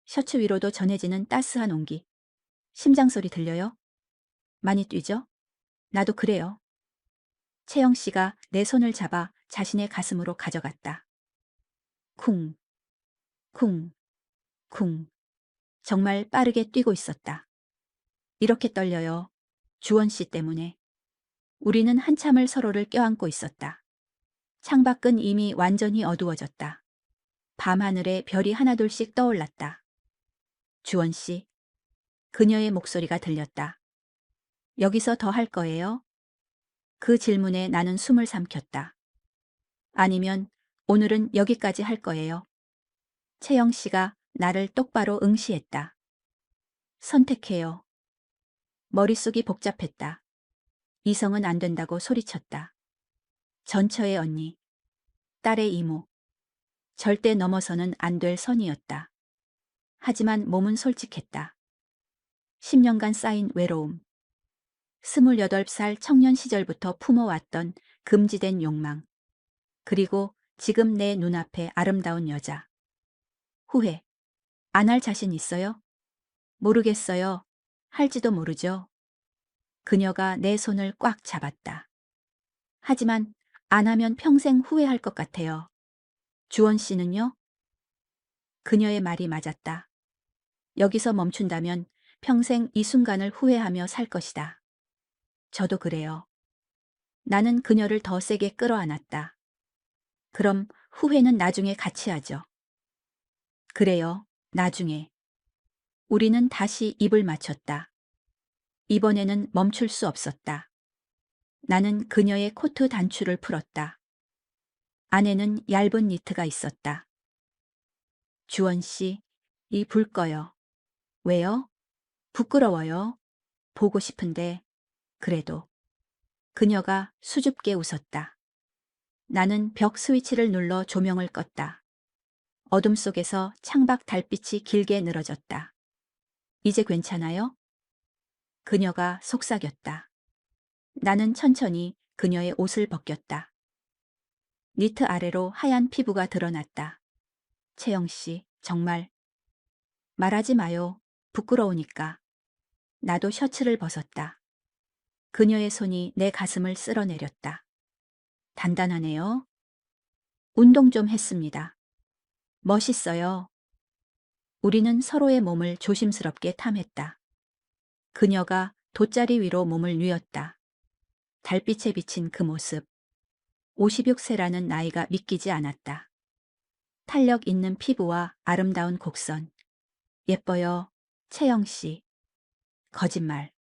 셔츠 위로도 전해지는 따스한 온기. 심장 소리 들려요? 많이 뛰죠? 나도 그래요. 채영 씨가 내 손을 잡아 자신의 가슴으로 가져갔다. 쿵, 쿵, 쿵. 정말 빠르게 뛰고 있었다. 이렇게 떨려요. 주원 씨 때문에. 우리는 한참을 서로를 껴안고 있었다. 창밖은 이미 완전히 어두워졌다. 밤하늘에 별이 하나둘씩 떠올랐다. 주원 씨. 그녀의 목소리가 들렸다. 여기서 더 할 거예요? 그 질문에 나는 숨을 삼켰다. 아니면 오늘은 여기까지 할 거예요. 채영 씨가 나를 똑바로 응시했다. 선택해요. 머릿속이 복잡했다. 이성은 안 된다고 소리쳤다. 전처의 언니. 딸의 이모. 절대 넘어서는 안 될 선이었다. 하지만 몸은 솔직했다. 10년간 쌓인 외로움. 28살 청년 시절부터 품어왔던 금지된 욕망. 그리고 지금 내 눈앞에 아름다운 여자. 후회. 안 할 자신 있어요? 모르겠어요. 할지도 모르죠. 그녀가 내 손을 꽉 잡았다. 하지만 안 하면 평생 후회할 것 같아요. 주원 씨는요? 그녀의 말이 맞았다. 여기서 멈춘다면 평생 이 순간을 후회하며 살 것이다. 저도 그래요. 나는 그녀를 더 세게 끌어안았다. 그럼 후회는 나중에 같이 하죠. 그래요. 나중에. 우리는 다시 입을 맞췄다. 이번에는 멈출 수 없었다. 나는 그녀의 코트 단추를 풀었다. 안에는 얇은 니트가 있었다. 주원 씨, 이 불 꺼요. 왜요? 부끄러워요. 보고 싶은데, 그래도. 그녀가 수줍게 웃었다. 나는 벽 스위치를 눌러 조명을 껐다. 어둠 속에서 창밖 달빛이 길게 늘어졌다. 이제 괜찮아요? 그녀가 속삭였다. 나는 천천히 그녀의 옷을 벗겼다. 니트 아래로 하얀 피부가 드러났다. 채영 씨, 정말. 말하지 마요. 부끄러우니까. 나도 셔츠를 벗었다. 그녀의 손이 내 가슴을 쓸어내렸다. 단단하네요. 운동 좀 했습니다. 멋있어요. 우리는 서로의 몸을 조심스럽게 탐했다. 그녀가 돗자리 위로 몸을 뉘었다. 달빛에 비친 그 모습. 56세라는 나이가 믿기지 않았다. 탄력 있는 피부와 아름다운 곡선. 예뻐요, 채영 씨. 거짓말.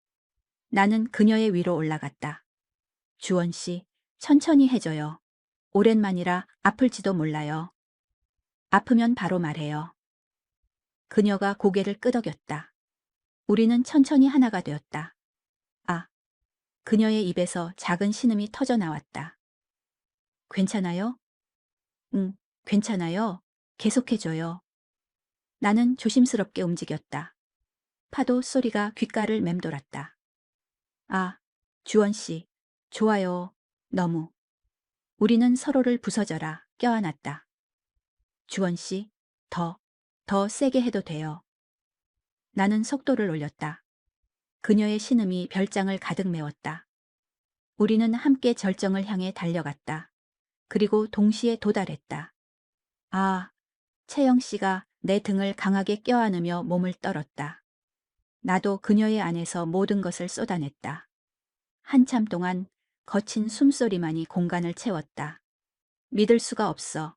나는 그녀의 위로 올라갔다. 주원 씨, 천천히 해줘요. 오랜만이라 아플지도 몰라요. 아프면 바로 말해요. 그녀가 고개를 끄덕였다. 우리는 천천히 하나가 되었다. 아, 그녀의 입에서 작은 신음이 터져 나왔다. 괜찮아요? 응, 괜찮아요. 계속해줘요. 나는 조심스럽게 움직였다. 파도 소리가 귓가를 맴돌았다. 아, 주원 씨, 좋아요. 너무. 우리는 서로를 부서져라 껴안았다. 주원 씨, 더 세게 해도 돼요. 나는 속도를 올렸다. 그녀의 신음이 별장을 가득 메웠다. 우리는 함께 절정을 향해 달려갔다. 그리고 동시에 도달했다. 아, 채영 씨가 내 등을 강하게 껴안으며 몸을 떨었다. 나도 그녀의 안에서 모든 것을 쏟아냈다. 한참 동안 거친 숨소리만이 공간을 채웠다. 믿을 수가 없어.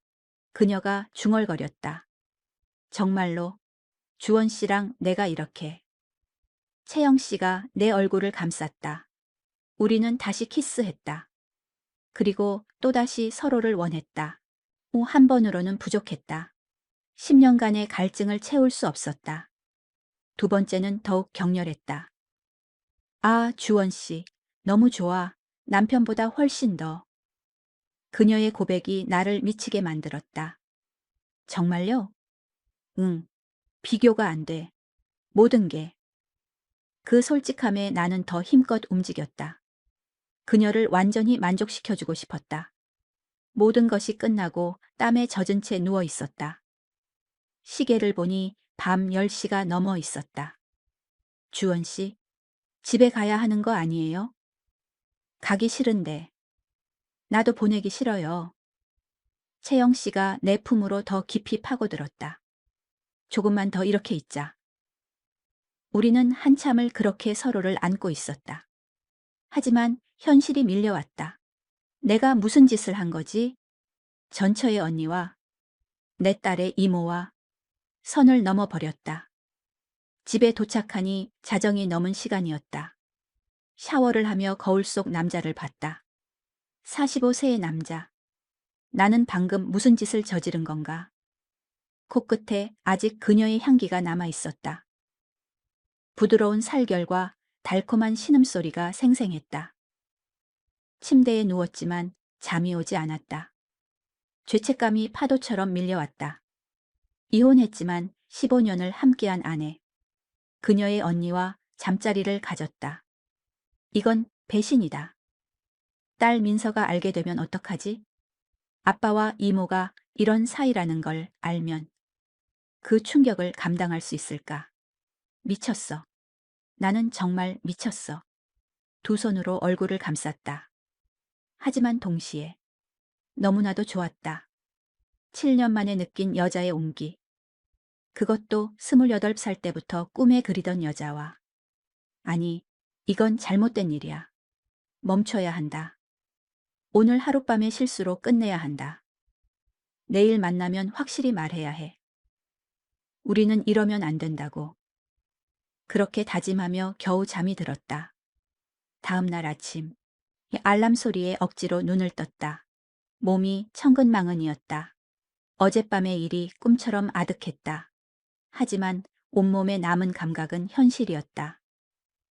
그녀가 중얼거렸다. 정말로 주원 씨랑 내가 이렇게. 채영 씨가 내 얼굴을 감쌌다. 우리는 다시 키스했다. 그리고 또다시 서로를 원했다. 한 번으로는 부족했다. 10년간의 갈증을 채울 수 없었다. 두 번째는 더욱 격렬했다. 아, 주원 씨, 너무 좋아. 남편보다 훨씬 더. 그녀의 고백이 나를 미치게 만들었다. 정말요? 응, 비교가 안 돼. 모든 게. 그 솔직함에 나는 더 힘껏 움직였다. 그녀를 완전히 만족시켜주고 싶었다. 모든 것이 끝나고 땀에 젖은 채 누워 있었다. 시계를 보니 밤 10시가 넘어 있었다. 주원 씨, 집에 가야 하는 거 아니에요? 가기 싫은데. 나도 보내기 싫어요. 채영 씨가 내 품으로 더 깊이 파고들었다. 조금만 더 이렇게 있자. 우리는 한참을 그렇게 서로를 안고 있었다. 하지만 현실이 밀려왔다. 내가 무슨 짓을 한 거지? 전처의 언니와 내 딸의 이모와 선을 넘어버렸다. 집에 도착하니 자정이 넘은 시간이었다. 샤워를 하며 거울 속 남자를 봤다. 45세의 남자. 나는 방금 무슨 짓을 저지른 건가? 코끝에 아직 그녀의 향기가 남아 있었다. 부드러운 살결과 달콤한 신음소리가 생생했다. 침대에 누웠지만 잠이 오지 않았다. 죄책감이 파도처럼 밀려왔다. 이혼했지만 15년을 함께한 아내. 그녀의 언니와 잠자리를 가졌다. 이건 배신이다. 딸 민서가 알게 되면 어떡하지? 아빠와 이모가 이런 사이라는 걸 알면 그 충격을 감당할 수 있을까? 미쳤어. 나는 정말 미쳤어. 두 손으로 얼굴을 감쌌다. 하지만 동시에 너무나도 좋았다. 7년 만에 느낀 여자의 온기. 그것도 28살 때부터 꿈에 그리던 여자와. 아니, 이건 잘못된 일이야. 멈춰야 한다. 오늘 하룻밤의 실수로 끝내야 한다. 내일 만나면 확실히 말해야 해. 우리는 이러면 안 된다고. 그렇게 다짐하며 겨우 잠이 들었다. 다음 날 아침, 이 알람 소리에 억지로 눈을 떴다. 몸이 천근만근이었다. 어젯밤의 일이 꿈처럼 아득했다. 하지만 온몸에 남은 감각은 현실이었다.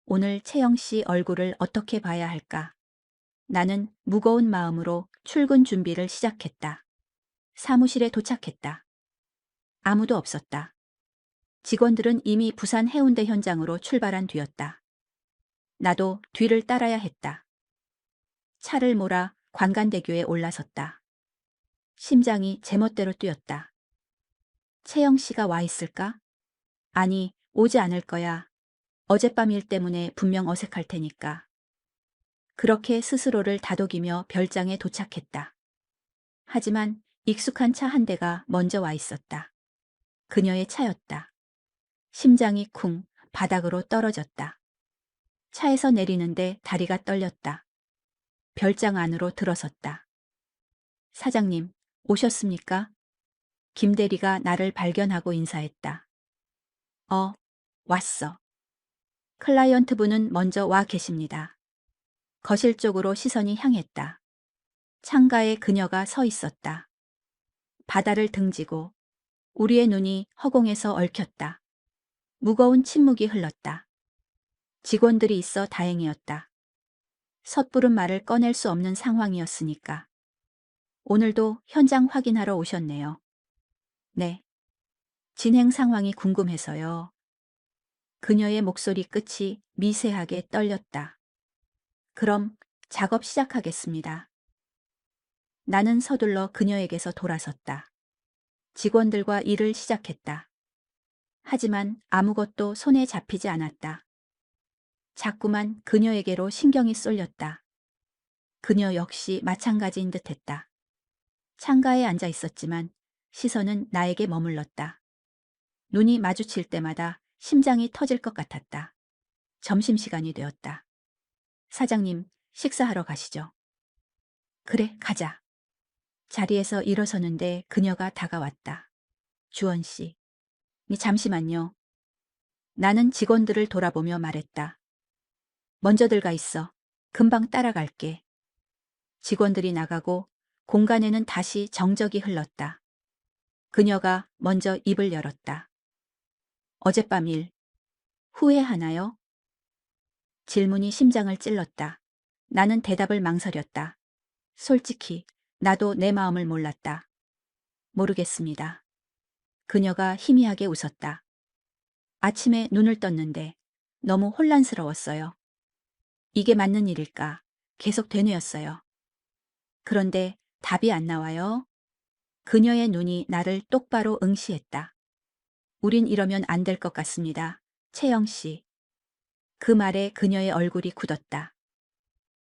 오늘 채영 씨 얼굴을 어떻게 봐야 할까? 나는 무거운 마음으로 출근 준비를 시작했다. 사무실에 도착했다. 아무도 없었다. 직원들은 이미 부산 해운대 현장으로 출발한 뒤였다. 나도 뒤를 따라야 했다. 차를 몰아 관간대교에 올라섰다. 심장이 제멋대로 뛰었다. 채영 씨가 와 있을까? 아니, 오지 않을 거야. 어젯밤 일 때문에 분명 어색할 테니까. 그렇게 스스로를 다독이며 별장에 도착했다. 하지만 익숙한 차 한 대가 먼저 와 있었다. 그녀의 차였다. 심장이 쿵 바닥으로 떨어졌다. 차에서 내리는데 다리가 떨렸다. 별장 안으로 들어섰다. 사장님, 오셨습니까? 김 대리가 나를 발견하고 인사했다. 왔어. 클라이언트 분은 먼저 와 계십니다. 거실 쪽으로 시선이 향했다. 창가에 그녀가 서 있었다. 바다를 등지고 우리의 눈이 허공에서 얽혔다. 무거운 침묵이 흘렀다. 직원들이 있어 다행이었다. 섣부른 말을 꺼낼 수 없는 상황이었으니까. 오늘도 현장 확인하러 오셨네요. 네. 진행 상황이 궁금해서요. 그녀의 목소리 끝이 미세하게 떨렸다. 그럼 작업 시작하겠습니다. 나는 서둘러 그녀에게서 돌아섰다. 직원들과 일을 시작했다. 하지만 아무것도 손에 잡히지 않았다. 자꾸만 그녀에게로 신경이 쏠렸다. 그녀 역시 마찬가지인 듯했다. 창가에 앉아 있었지만 시선은 나에게 머물렀다. 눈이 마주칠 때마다 심장이 터질 것 같았다. 점심시간이 되었다. 사장님, 식사하러 가시죠. 그래, 가자. 자리에서 일어서는데 그녀가 다가왔다. 주원 씨, 잠시만요. 나는 직원들을 돌아보며 말했다. 먼저 들어가 있어. 금방 따라갈게. 직원들이 나가고 공간에는 다시 정적이 흘렀다. 그녀가 먼저 입을 열었다. 어젯밤 일, 후회하나요? 질문이 심장을 찔렀다. 나는 대답을 망설였다. 솔직히 나도 내 마음을 몰랐다. 모르겠습니다. 그녀가 희미하게 웃었다. 아침에 눈을 떴는데 너무 혼란스러웠어요. 이게 맞는 일일까? 계속 되뇌었어요. 그런데 답이 안 나와요. 그녀의 눈이 나를 똑바로 응시했다. 우린 이러면 안 될 것 같습니다. 채영 씨. 그 말에 그녀의 얼굴이 굳었다.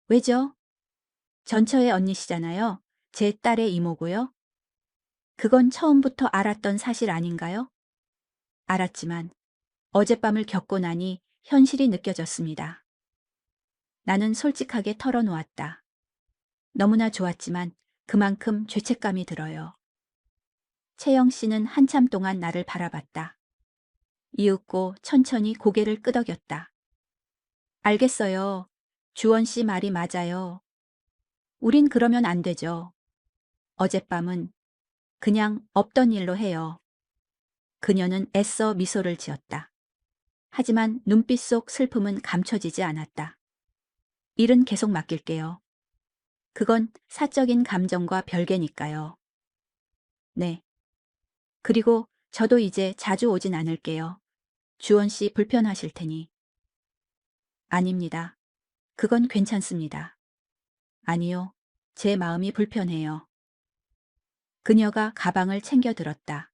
왜죠? 전처의 언니시잖아요. 제 딸의 이모고요. 그건 처음부터 알았던 사실 아닌가요? 알았지만 어젯밤을 겪고 나니 현실이 느껴졌습니다. 나는 솔직하게 털어놓았다. 너무나 좋았지만 그만큼 죄책감이 들어요. 채영 씨는 한참 동안 나를 바라봤다. 이윽고 천천히 고개를 끄덕였다. 알겠어요. 주원 씨 말이 맞아요. 우린 그러면 안 되죠. 어젯밤은 그냥 없던 일로 해요. 그녀는 애써 미소를 지었다. 하지만 눈빛 속 슬픔은 감춰지지 않았다. 일은 계속 맡길게요. 그건 사적인 감정과 별개니까요. 네. 그리고 저도 이제 자주 오진 않을게요. 주원 씨 불편하실 테니. 아닙니다. 그건 괜찮습니다. 아니요. 제 마음이 불편해요. 그녀가 가방을 챙겨 들었다.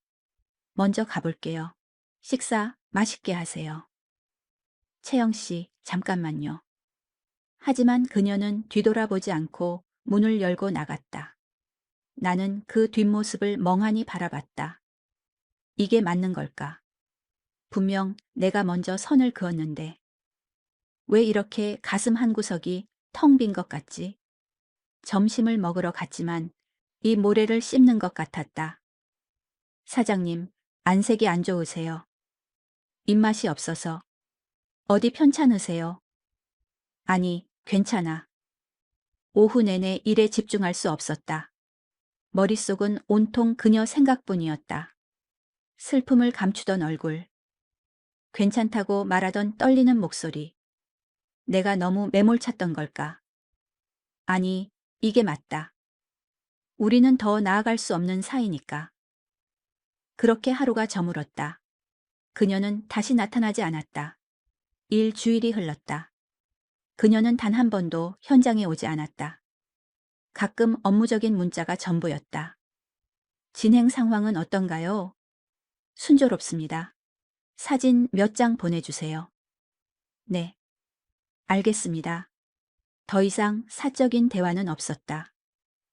먼저 가볼게요. 식사 맛있게 하세요. 채영 씨, 잠깐만요. 하지만 그녀는 뒤돌아보지 않고 문을 열고 나갔다. 나는 그 뒷모습을 멍하니 바라봤다. 이게 맞는 걸까? 분명 내가 먼저 선을 그었는데 왜 이렇게 가슴 한구석이 텅 빈 것 같지? 점심을 먹으러 갔지만 이 모래를 씹는 것 같았다. 사장님, 안색이 안 좋으세요. 입맛이 없어서. 어디 편찮으세요? 아니, 괜찮아. 오후 내내 일에 집중할 수 없었다. 머릿속은 온통 그녀 생각뿐이었다. 슬픔을 감추던 얼굴. 괜찮다고 말하던 떨리는 목소리. 내가 너무 매몰찼던 걸까? 아니, 이게 맞다. 우리는 더 나아갈 수 없는 사이니까. 그렇게 하루가 저물었다. 그녀는 다시 나타나지 않았다. 일주일이 흘렀다. 그녀는 단 한 번도 현장에 오지 않았다. 가끔 업무적인 문자가 전부였다. 진행 상황은 어떤가요? 순조롭습니다. 사진 몇 장 보내주세요. 네. 알겠습니다. 더 이상 사적인 대화는 없었다.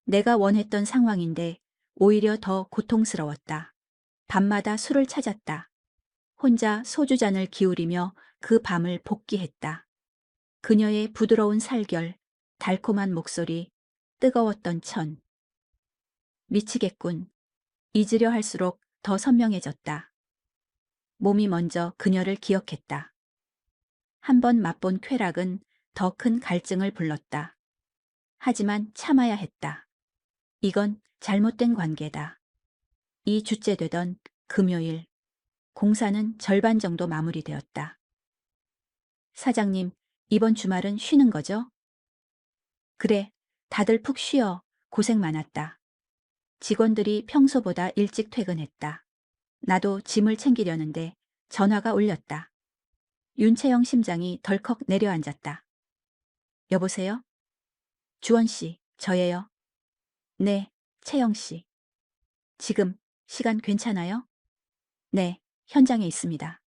내가 원했던 상황인데 오히려 더 고통스러웠다. 밤마다 술을 찾았다. 혼자 소주잔을 기울이며 그 밤을 복기했다. 그녀의 부드러운 살결, 달콤한 목소리, 뜨거웠던 천. 미치겠군. 잊으려 할수록 더 선명해졌다. 몸이 먼저 그녀를 기억했다. 한 번 맛본 쾌락은 더 큰 갈증을 불렀다. 하지만 참아야 했다. 이건 잘못된 관계다. 2주째 되던 금요일, 공사는 절반 정도 마무리되었다. 사장님, 이번 주말은 쉬는 거죠? 그래, 다들 푹 쉬어. 고생 많았다. 직원들이 평소보다 일찍 퇴근했다. 나도 짐을 챙기려는데 전화가 울렸다. 윤채영 심장이 덜컥 내려앉았다. 여보세요? 주원 씨, 저예요. 네, 채영 씨. 지금 시간 괜찮아요? 네, 현장에 있습니다.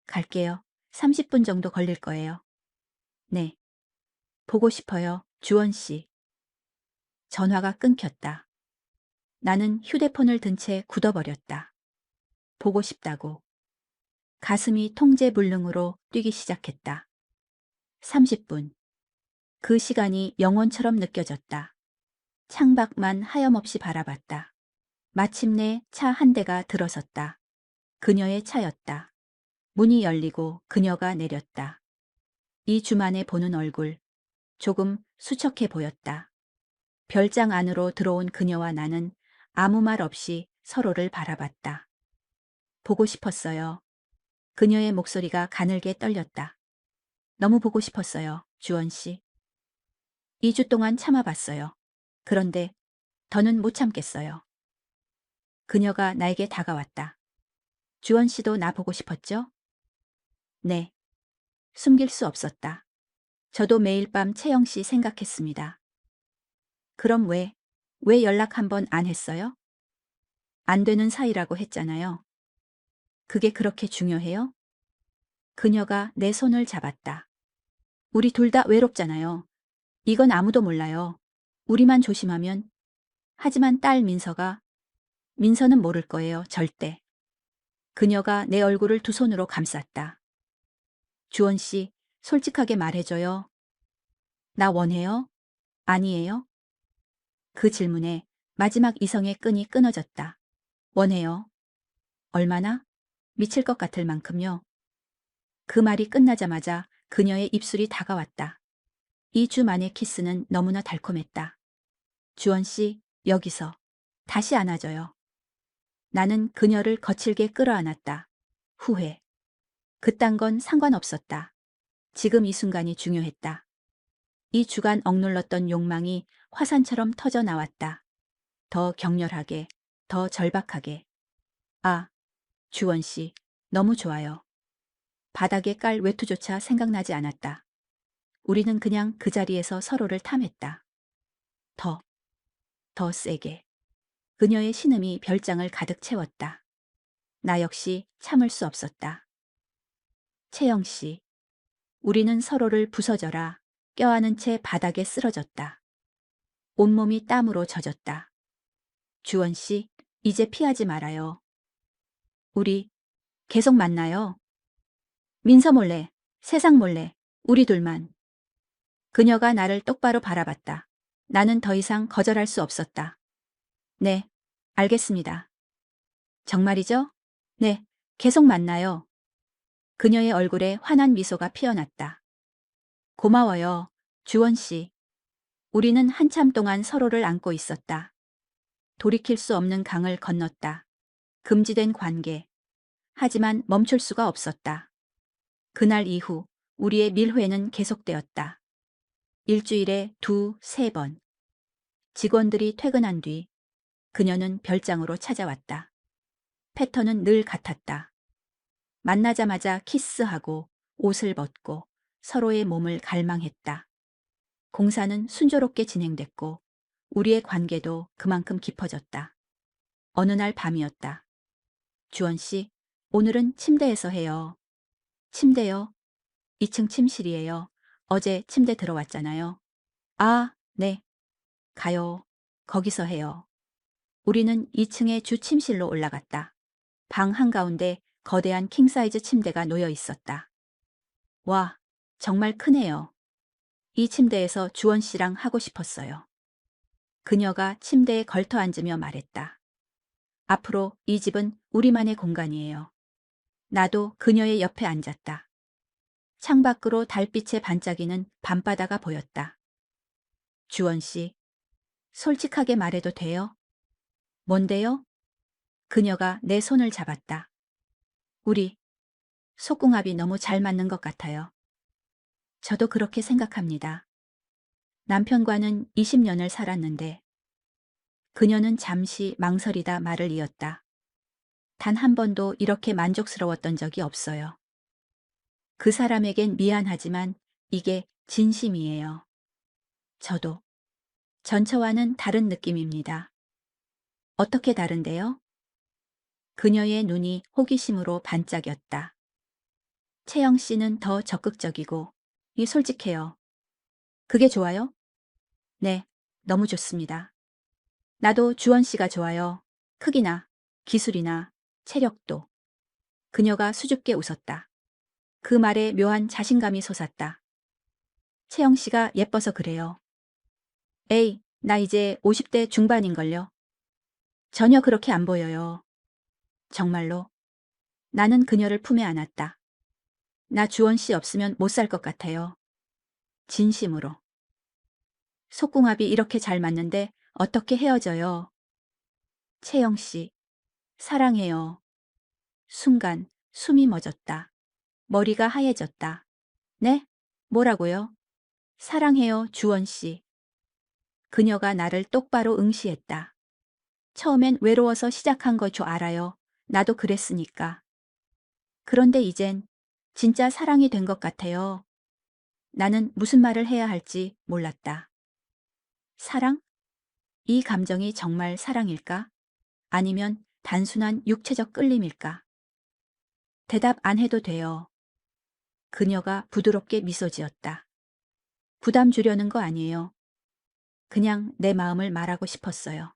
갈게요. 30분 정도 걸릴 거예요. 네. 보고 싶어요, 주원 씨. 전화가 끊겼다. 나는 휴대폰을 든 채 굳어버렸다. 보고 싶다고. 가슴이 통제불능으로 뛰기 시작했다. 30분. 그 시간이 영원처럼 느껴졌다. 창밖만 하염없이 바라봤다. 마침내 차 한 대가 들어섰다. 그녀의 차였다. 문이 열리고 그녀가 내렸다. 2주 만에 보는 얼굴. 조금 수척해 보였다. 별장 안으로 들어온 그녀와 나는 아무 말 없이 서로를 바라봤다. 보고 싶었어요. 그녀의 목소리가 가늘게 떨렸다. 너무 보고 싶었어요, 주원 씨. 2주 동안 참아봤어요. 그런데 더는 못 참겠어요. 그녀가 나에게 다가왔다. 주원 씨도 나 보고 싶었죠? 네. 숨길 수 없었다. 저도 매일 밤 채영 씨 생각했습니다. 그럼 왜 연락 한 번 안 했어요? 안 되는 사이라고 했잖아요. 그게 그렇게 중요해요? 그녀가 내 손을 잡았다. 우리 둘 다 외롭잖아요. 이건 아무도 몰라요. 우리만 조심하면. 하지만 딸 민서는 모를 거예요, 절대. 그녀가 내 얼굴을 두 손으로 감쌌다. 주원 씨, 솔직하게 말해줘요. 나 원해요? 아니에요? 그 질문에 마지막 이성의 끈이 끊어졌다. 원해요. 얼마나? 미칠 것 같을 만큼요. 그 말이 끝나자마자 그녀의 입술이 다가왔다. 2주 만의 키스는 너무나 달콤했다. 주원 씨, 여기서 다시 안아줘요. 나는 그녀를 거칠게 끌어안았다. 후회. 그딴 건 상관없었다. 지금 이 순간이 중요했다. 이 주간 억눌렀던 욕망이 화산처럼 터져 나왔다. 더 격렬하게, 더 절박하게. 아, 주원 씨, 너무 좋아요. 바닥에 깔 외투조차 생각나지 않았다. 우리는 그냥 그 자리에서 서로를 탐했다. 더, 더 세게. 그녀의 신음이 별장을 가득 채웠다. 나 역시 참을 수 없었다. 채영 씨. 우리는 서로를 부서져라 껴안은 채 바닥에 쓰러졌다. 온몸이 땀으로 젖었다. 주원 씨, 이제 피하지 말아요. 우리 계속 만나요. 민서 몰래, 세상 몰래, 우리 둘만. 그녀가 나를 똑바로 바라봤다. 나는 더 이상 거절할 수 없었다. 네, 알겠습니다. 정말이죠? 네, 계속 만나요. 그녀의 얼굴에 환한 미소가 피어났다. 고마워요, 주원 씨. 우리는 한참 동안 서로를 안고 있었다. 돌이킬 수 없는 강을 건넜다. 금지된 관계. 하지만 멈출 수가 없었다. 그날 이후 우리의 밀회는 계속되었다. 일주일에 2, 3번. 직원들이 퇴근한 뒤 그녀는 별장으로 찾아왔다. 패턴은 늘 같았다. 만나자마자 키스하고 옷을 벗고 서로의 몸을 갈망했다. 공사는 순조롭게 진행됐고 우리의 관계도 그만큼 깊어졌다. 어느 날 밤이었다. 주원 씨, 오늘은 침대에서 해요. 침대요? 2층 침실이에요. 어제 침대 들어왔잖아요. 아, 네. 가요. 거기서 해요. 우리는 2층의 주 침실로 올라갔다. 방 한가운데 거대한 킹사이즈 침대가 놓여 있었다. 와, 정말 크네요. 이 침대에서 주원 씨랑 하고 싶었어요. 그녀가 침대에 걸터 앉으며 말했다. 앞으로 이 집은 우리만의 공간이에요. 나도 그녀의 옆에 앉았다. 창밖으로 달빛의 반짝이는 밤바다가 보였다. 주원 씨, 솔직하게 말해도 돼요? 뭔데요? 그녀가 내 손을 잡았다. 우리 속궁합이 너무 잘 맞는 것 같아요. 저도 그렇게 생각합니다. 남편과는 20년을 살았는데 그녀는 잠시 망설이다 말을 이었다. 단 한 번도 이렇게 만족스러웠던 적이 없어요. 그 사람에겐 미안하지만 이게 진심이에요. 저도. 전처와는 다른 느낌입니다. 어떻게 다른데요? 그녀의 눈이 호기심으로 반짝였다. 채영 씨는 더 적극적이고 솔직해요. 그게 좋아요? 네, 너무 좋습니다. 나도 주원 씨가 좋아요. 크기나 기술이나 체력도. 그녀가 수줍게 웃었다. 그 말에 묘한 자신감이 솟았다. 채영 씨가 예뻐서 그래요. 에이, 나 이제 50대 중반인걸요. 전혀 그렇게 안 보여요. 정말로. 나는 그녀를 품에 안았다. 나 주원 씨 없으면 못 살 것 같아요. 진심으로. 속궁합이 이렇게 잘 맞는데 어떻게 헤어져요? 채영 씨, 사랑해요. 순간 숨이 멎었다. 머리가 하얘졌다. 네? 뭐라고요? 사랑해요, 주원 씨. 그녀가 나를 똑바로 응시했다. 처음엔 외로워서 시작한 거 저 알아요. 나도 그랬으니까. 그런데 이젠 진짜 사랑이 된 것 같아요. 나는 무슨 말을 해야 할지 몰랐다. 사랑? 이 감정이 정말 사랑일까? 아니면 단순한 육체적 끌림일까? 대답 안 해도 돼요. 그녀가 부드럽게 미소 지었다. 부담 주려는 거 아니에요. 그냥 내 마음을 말하고 싶었어요.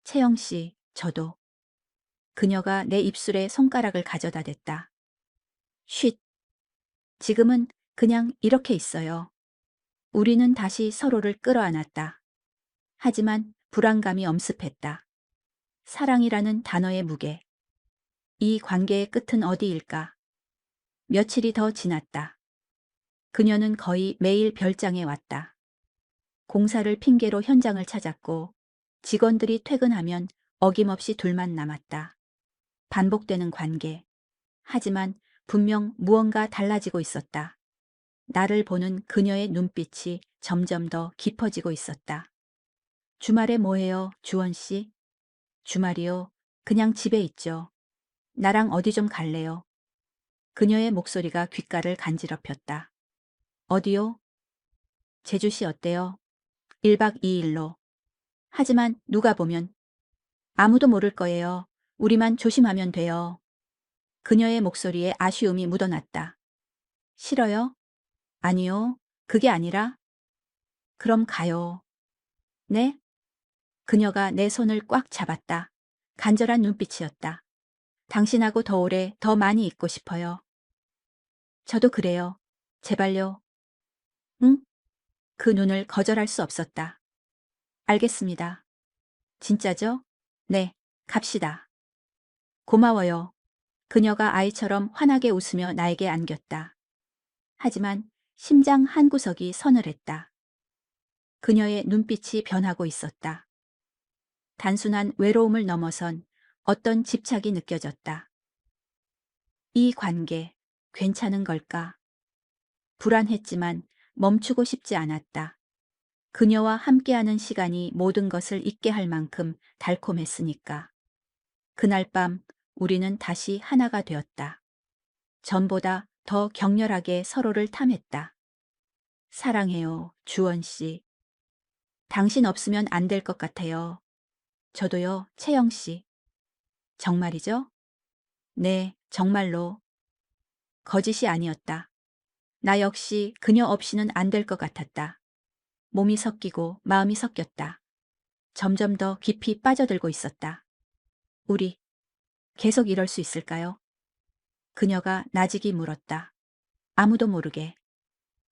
채영 씨, 저도. 그녀가 내 입술에 손가락을 가져다 댔다. 쉿. 지금은 그냥 이렇게 있어요. 우리는 다시 서로를 끌어안았다. 하지만 불안감이 엄습했다. 사랑이라는 단어의 무게. 이 관계의 끝은 어디일까? 며칠이 더 지났다. 그녀는 거의 매일 별장에 왔다. 공사를 핑계로 현장을 찾았고 직원들이 퇴근하면 어김없이 둘만 남았다. 반복되는 관계. 하지만 분명 무언가 달라지고 있었다. 나를 보는 그녀의 눈빛이 점점 더 깊어지고 있었다. 주말에 뭐해요, 주원 씨? 주말이요. 그냥 집에 있죠. 나랑 어디 좀 갈래요? 그녀의 목소리가 귓가를 간지럽혔다. 어디요? 제주시 어때요? 1박 2일로. 하지만 누가 보면 아무도 모를 거예요. 우리만 조심하면 돼요. 그녀의 목소리에 아쉬움이 묻어났다. 싫어요? 아니요. 그게 아니라. 그럼 가요. 네? 그녀가 내 손을 꽉 잡았다. 간절한 눈빛이었다. 당신하고 더 오래, 더 많이 있고 싶어요. 저도 그래요. 제발요. 응? 그 눈을 거절할 수 없었다. 알겠습니다. 진짜죠? 네, 갑시다. 고마워요. 그녀가 아이처럼 환하게 웃으며 나에게 안겼다. 하지만 심장 한 구석이 서늘했다. 그녀의 눈빛이 변하고 있었다. 단순한 외로움을 넘어선 어떤 집착이 느껴졌다. 이 관계, 괜찮은 걸까? 불안했지만 멈추고 싶지 않았다. 그녀와 함께하는 시간이 모든 것을 잊게 할 만큼 달콤했으니까. 그날 밤 우리는 다시 하나가 되었다. 전보다 더 격렬하게 서로를 탐했다. 사랑해요, 주원 씨. 당신 없으면 안 될 것 같아요. 저도요, 채영 씨. 정말이죠? 네, 정말로. 거짓이 아니었다. 나 역시 그녀 없이는 안 될 것 같았다. 몸이 섞이고 마음이 섞였다. 점점 더 깊이 빠져들고 있었다. 우리 계속 이럴 수 있을까요? 그녀가 나직이 물었다. 아무도 모르게.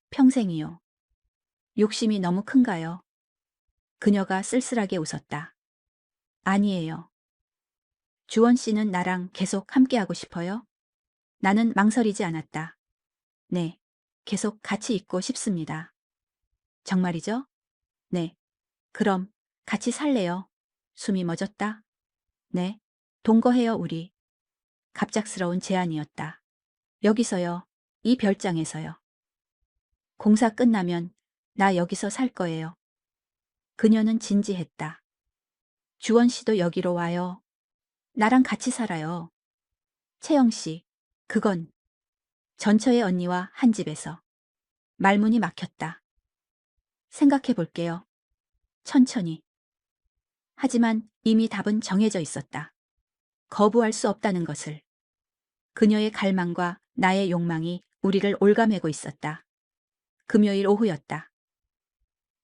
평생이요. 욕심이 너무 큰가요? 그녀가 쓸쓸하게 웃었다. 아니에요. 주원 씨는 나랑 계속 함께하고 싶어요? 나는 망설이지 않았다. 네. 계속 같이 있고 싶습니다. 정말이죠? 네. 그럼 같이 살래요. 숨이 멎었다. 네. 동거해요, 우리. 갑작스러운 제안이었다. 여기서요. 이 별장에서요. 공사 끝나면 나 여기서 살 거예요. 그녀는 진지했다. 주원 씨도 여기로 와요. 나랑 같이 살아요. 채영 씨, 그건 전처의 언니와 한 집에서. 말문이 막혔다. 생각해 볼게요. 천천히. 하지만 이미 답은 정해져 있었다. 거부할 수 없다는 것을. 그녀의 갈망과 나의 욕망이 우리를 올가매고 있었다. 금요일 오후였다.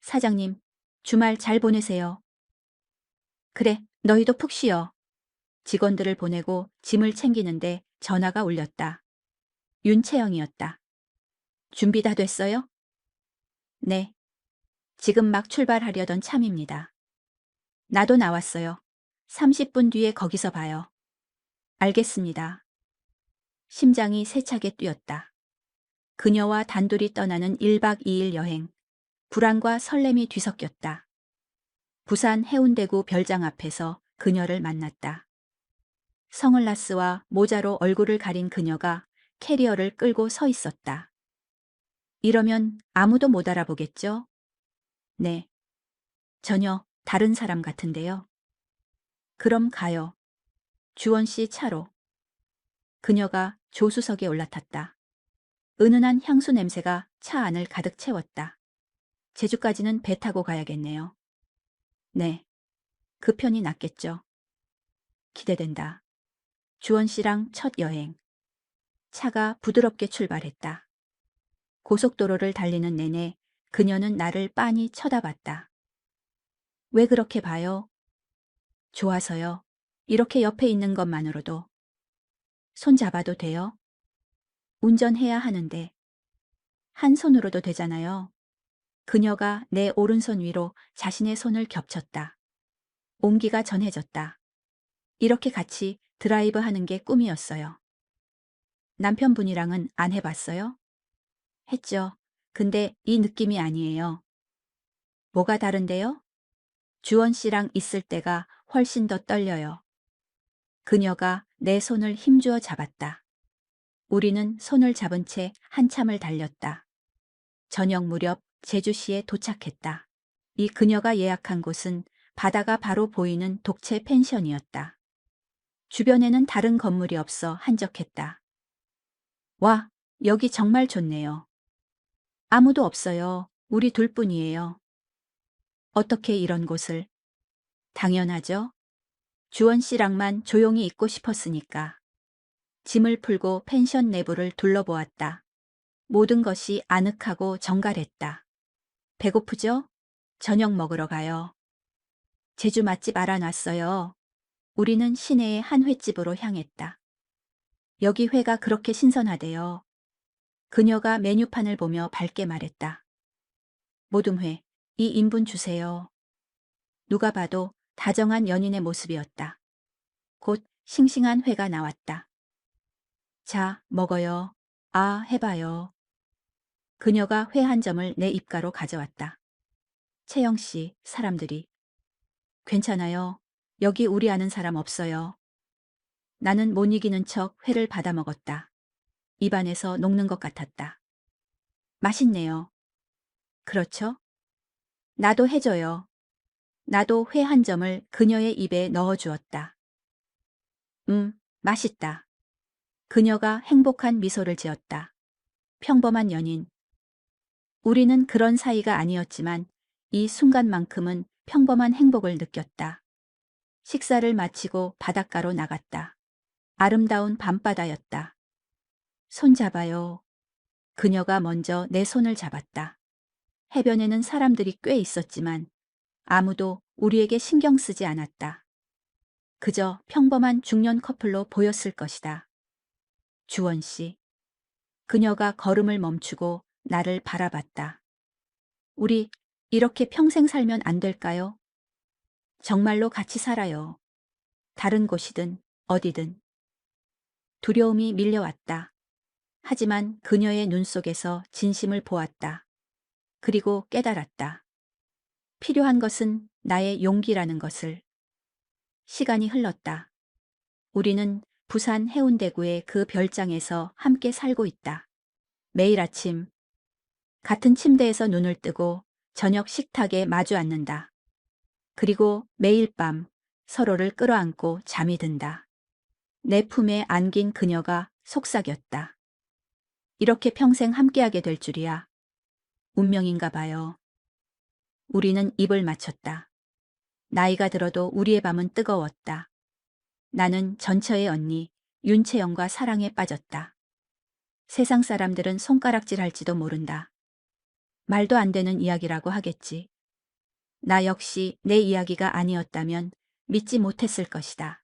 사장님, 주말 잘 보내세요. 그래, 너희도 푹 쉬어. 직원들을 보내고 짐을 챙기는데 전화가 울렸다. 윤채영이었다. 준비 다 됐어요? 네. 지금 막 출발하려던 참입니다. 나도 나왔어요. 30분 뒤에 거기서 봐요. 알겠습니다. 심장이 세차게 뛰었다. 그녀와 단둘이 떠나는 1박 2일 여행. 불안과 설렘이 뒤섞였다. 부산 해운대구 별장 앞에서 그녀를 만났다. 선글라스와 모자로 얼굴을 가린 그녀가 캐리어를 끌고 서 있었다. 이러면 아무도 못 알아보겠죠? 네. 전혀 다른 사람 같은데요. 그럼 가요. 주원 씨 차로. 그녀가 조수석에 올라탔다. 은은한 향수 냄새가 차 안을 가득 채웠다. 제주까지는 배 타고 가야겠네요. 네. 그 편이 낫겠죠. 기대된다. 주원 씨랑 첫 여행. 차가 부드럽게 출발했다. 고속도로를 달리는 내내 그녀는 나를 빤히 쳐다봤다. 왜 그렇게 봐요? 좋아서요. 이렇게 옆에 있는 것만으로도. 손 잡아도 돼요? 운전해야 하는데. 한 손으로도 되잖아요. 그녀가 내 오른손 위로 자신의 손을 겹쳤다. 온기가 전해졌다. 이렇게 같이 드라이브 하는 게 꿈이었어요. 남편분이랑은 안 해봤어요? 했죠. 근데 이 느낌이 아니에요. 뭐가 다른데요? 주원 씨랑 있을 때가 훨씬 더 떨려요. 그녀가 내 손을 힘주어 잡았다. 우리는 손을 잡은 채 한참을 달렸다. 저녁 무렵 제주시에 도착했다. 이 그녀가 예약한 곳은 바다가 바로 보이는 독채 펜션이었다. 주변에는 다른 건물이 없어 한적했다. 와, 여기 정말 좋네요. 아무도 없어요. 우리 둘뿐이에요. 어떻게 이런 곳을? 당연하죠. 주원 씨랑만 조용히 있고 싶었으니까. 짐을 풀고 펜션 내부를 둘러보았다. 모든 것이 아늑하고 정갈했다. 배고프죠? 저녁 먹으러 가요. 제주 맛집 알아놨어요. 우리는 시내의 한 횟집으로 향했다. 여기 회가 그렇게 신선하대요. 그녀가 메뉴판을 보며 밝게 말했다. 모둠회, 2인분 주세요. 누가 봐도 다정한 연인의 모습이었다. 곧 싱싱한 회가 나왔다. 자, 먹어요. 아, 해봐요. 그녀가 회 한 점을 내 입가로 가져왔다. 채영 씨, 사람들이. 괜찮아요. 여기 우리 아는 사람 없어요. 나는 못 이기는 척 회를 받아 먹었다. 입안에서 녹는 것 같았다. 맛있네요. 그렇죠? 나도 해줘요. 나도 회 한 점을 그녀의 입에 넣어 주었다. 맛있다. 그녀가 행복한 미소를 지었다. 평범한 연인. 우리는 그런 사이가 아니었지만 이 순간만큼은 평범한 행복을 느꼈다. 식사를 마치고 바닷가로 나갔다. 아름다운 밤바다였다. 손 잡아요. 그녀가 먼저 내 손을 잡았다. 해변에는 사람들이 꽤 있었지만 아무도 우리에게 신경 쓰지 않았다. 그저 평범한 중년 커플로 보였을 것이다. 주원 씨. 그녀가 걸음을 멈추고 나를 바라봤다. 우리 이렇게 평생 살면 안 될까요? 정말로 같이 살아요. 다른 곳이든 어디든. 두려움이 밀려왔다. 하지만 그녀의 눈 속에서 진심을 보았다. 그리고 깨달았다. 필요한 것은 나의 용기라는 것을. 시간이 흘렀다. 우리는 부산 해운대구의 그 별장에서 함께 살고 있다. 매일 아침 같은 침대에서 눈을 뜨고 저녁 식탁에 마주 앉는다. 그리고 매일 밤 서로를 끌어안고 잠이 든다. 내 품에 안긴 그녀가 속삭였다. 이렇게 평생 함께하게 될 줄이야. 운명인가 봐요. 우리는 입을 맞췄다. 나이가 들어도 우리의 밤은 뜨거웠다. 나는 전처의 언니 윤채영과 사랑에 빠졌다. 세상 사람들은 손가락질 할지도 모른다. 말도 안 되는 이야기라고 하겠지. 나 역시 내 이야기가 아니었다면 믿지 못했을 것이다.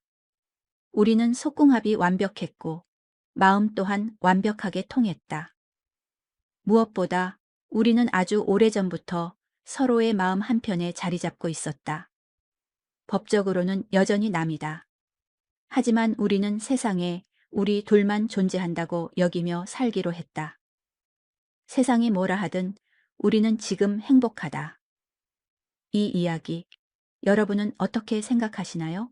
우리는 속궁합이 완벽했고 마음 또한 완벽하게 통했다. 무엇보다 우리는 아주 오래전부터 서로의 마음 한편에 자리 잡고 있었다. 법적으로는 여전히 남이다. 하지만 우리는 세상에 우리 둘만 존재한다고 여기며 살기로 했다. 세상이 뭐라 하든 우리는 지금 행복하다. 이 이야기 여러분은 어떻게 생각하시나요?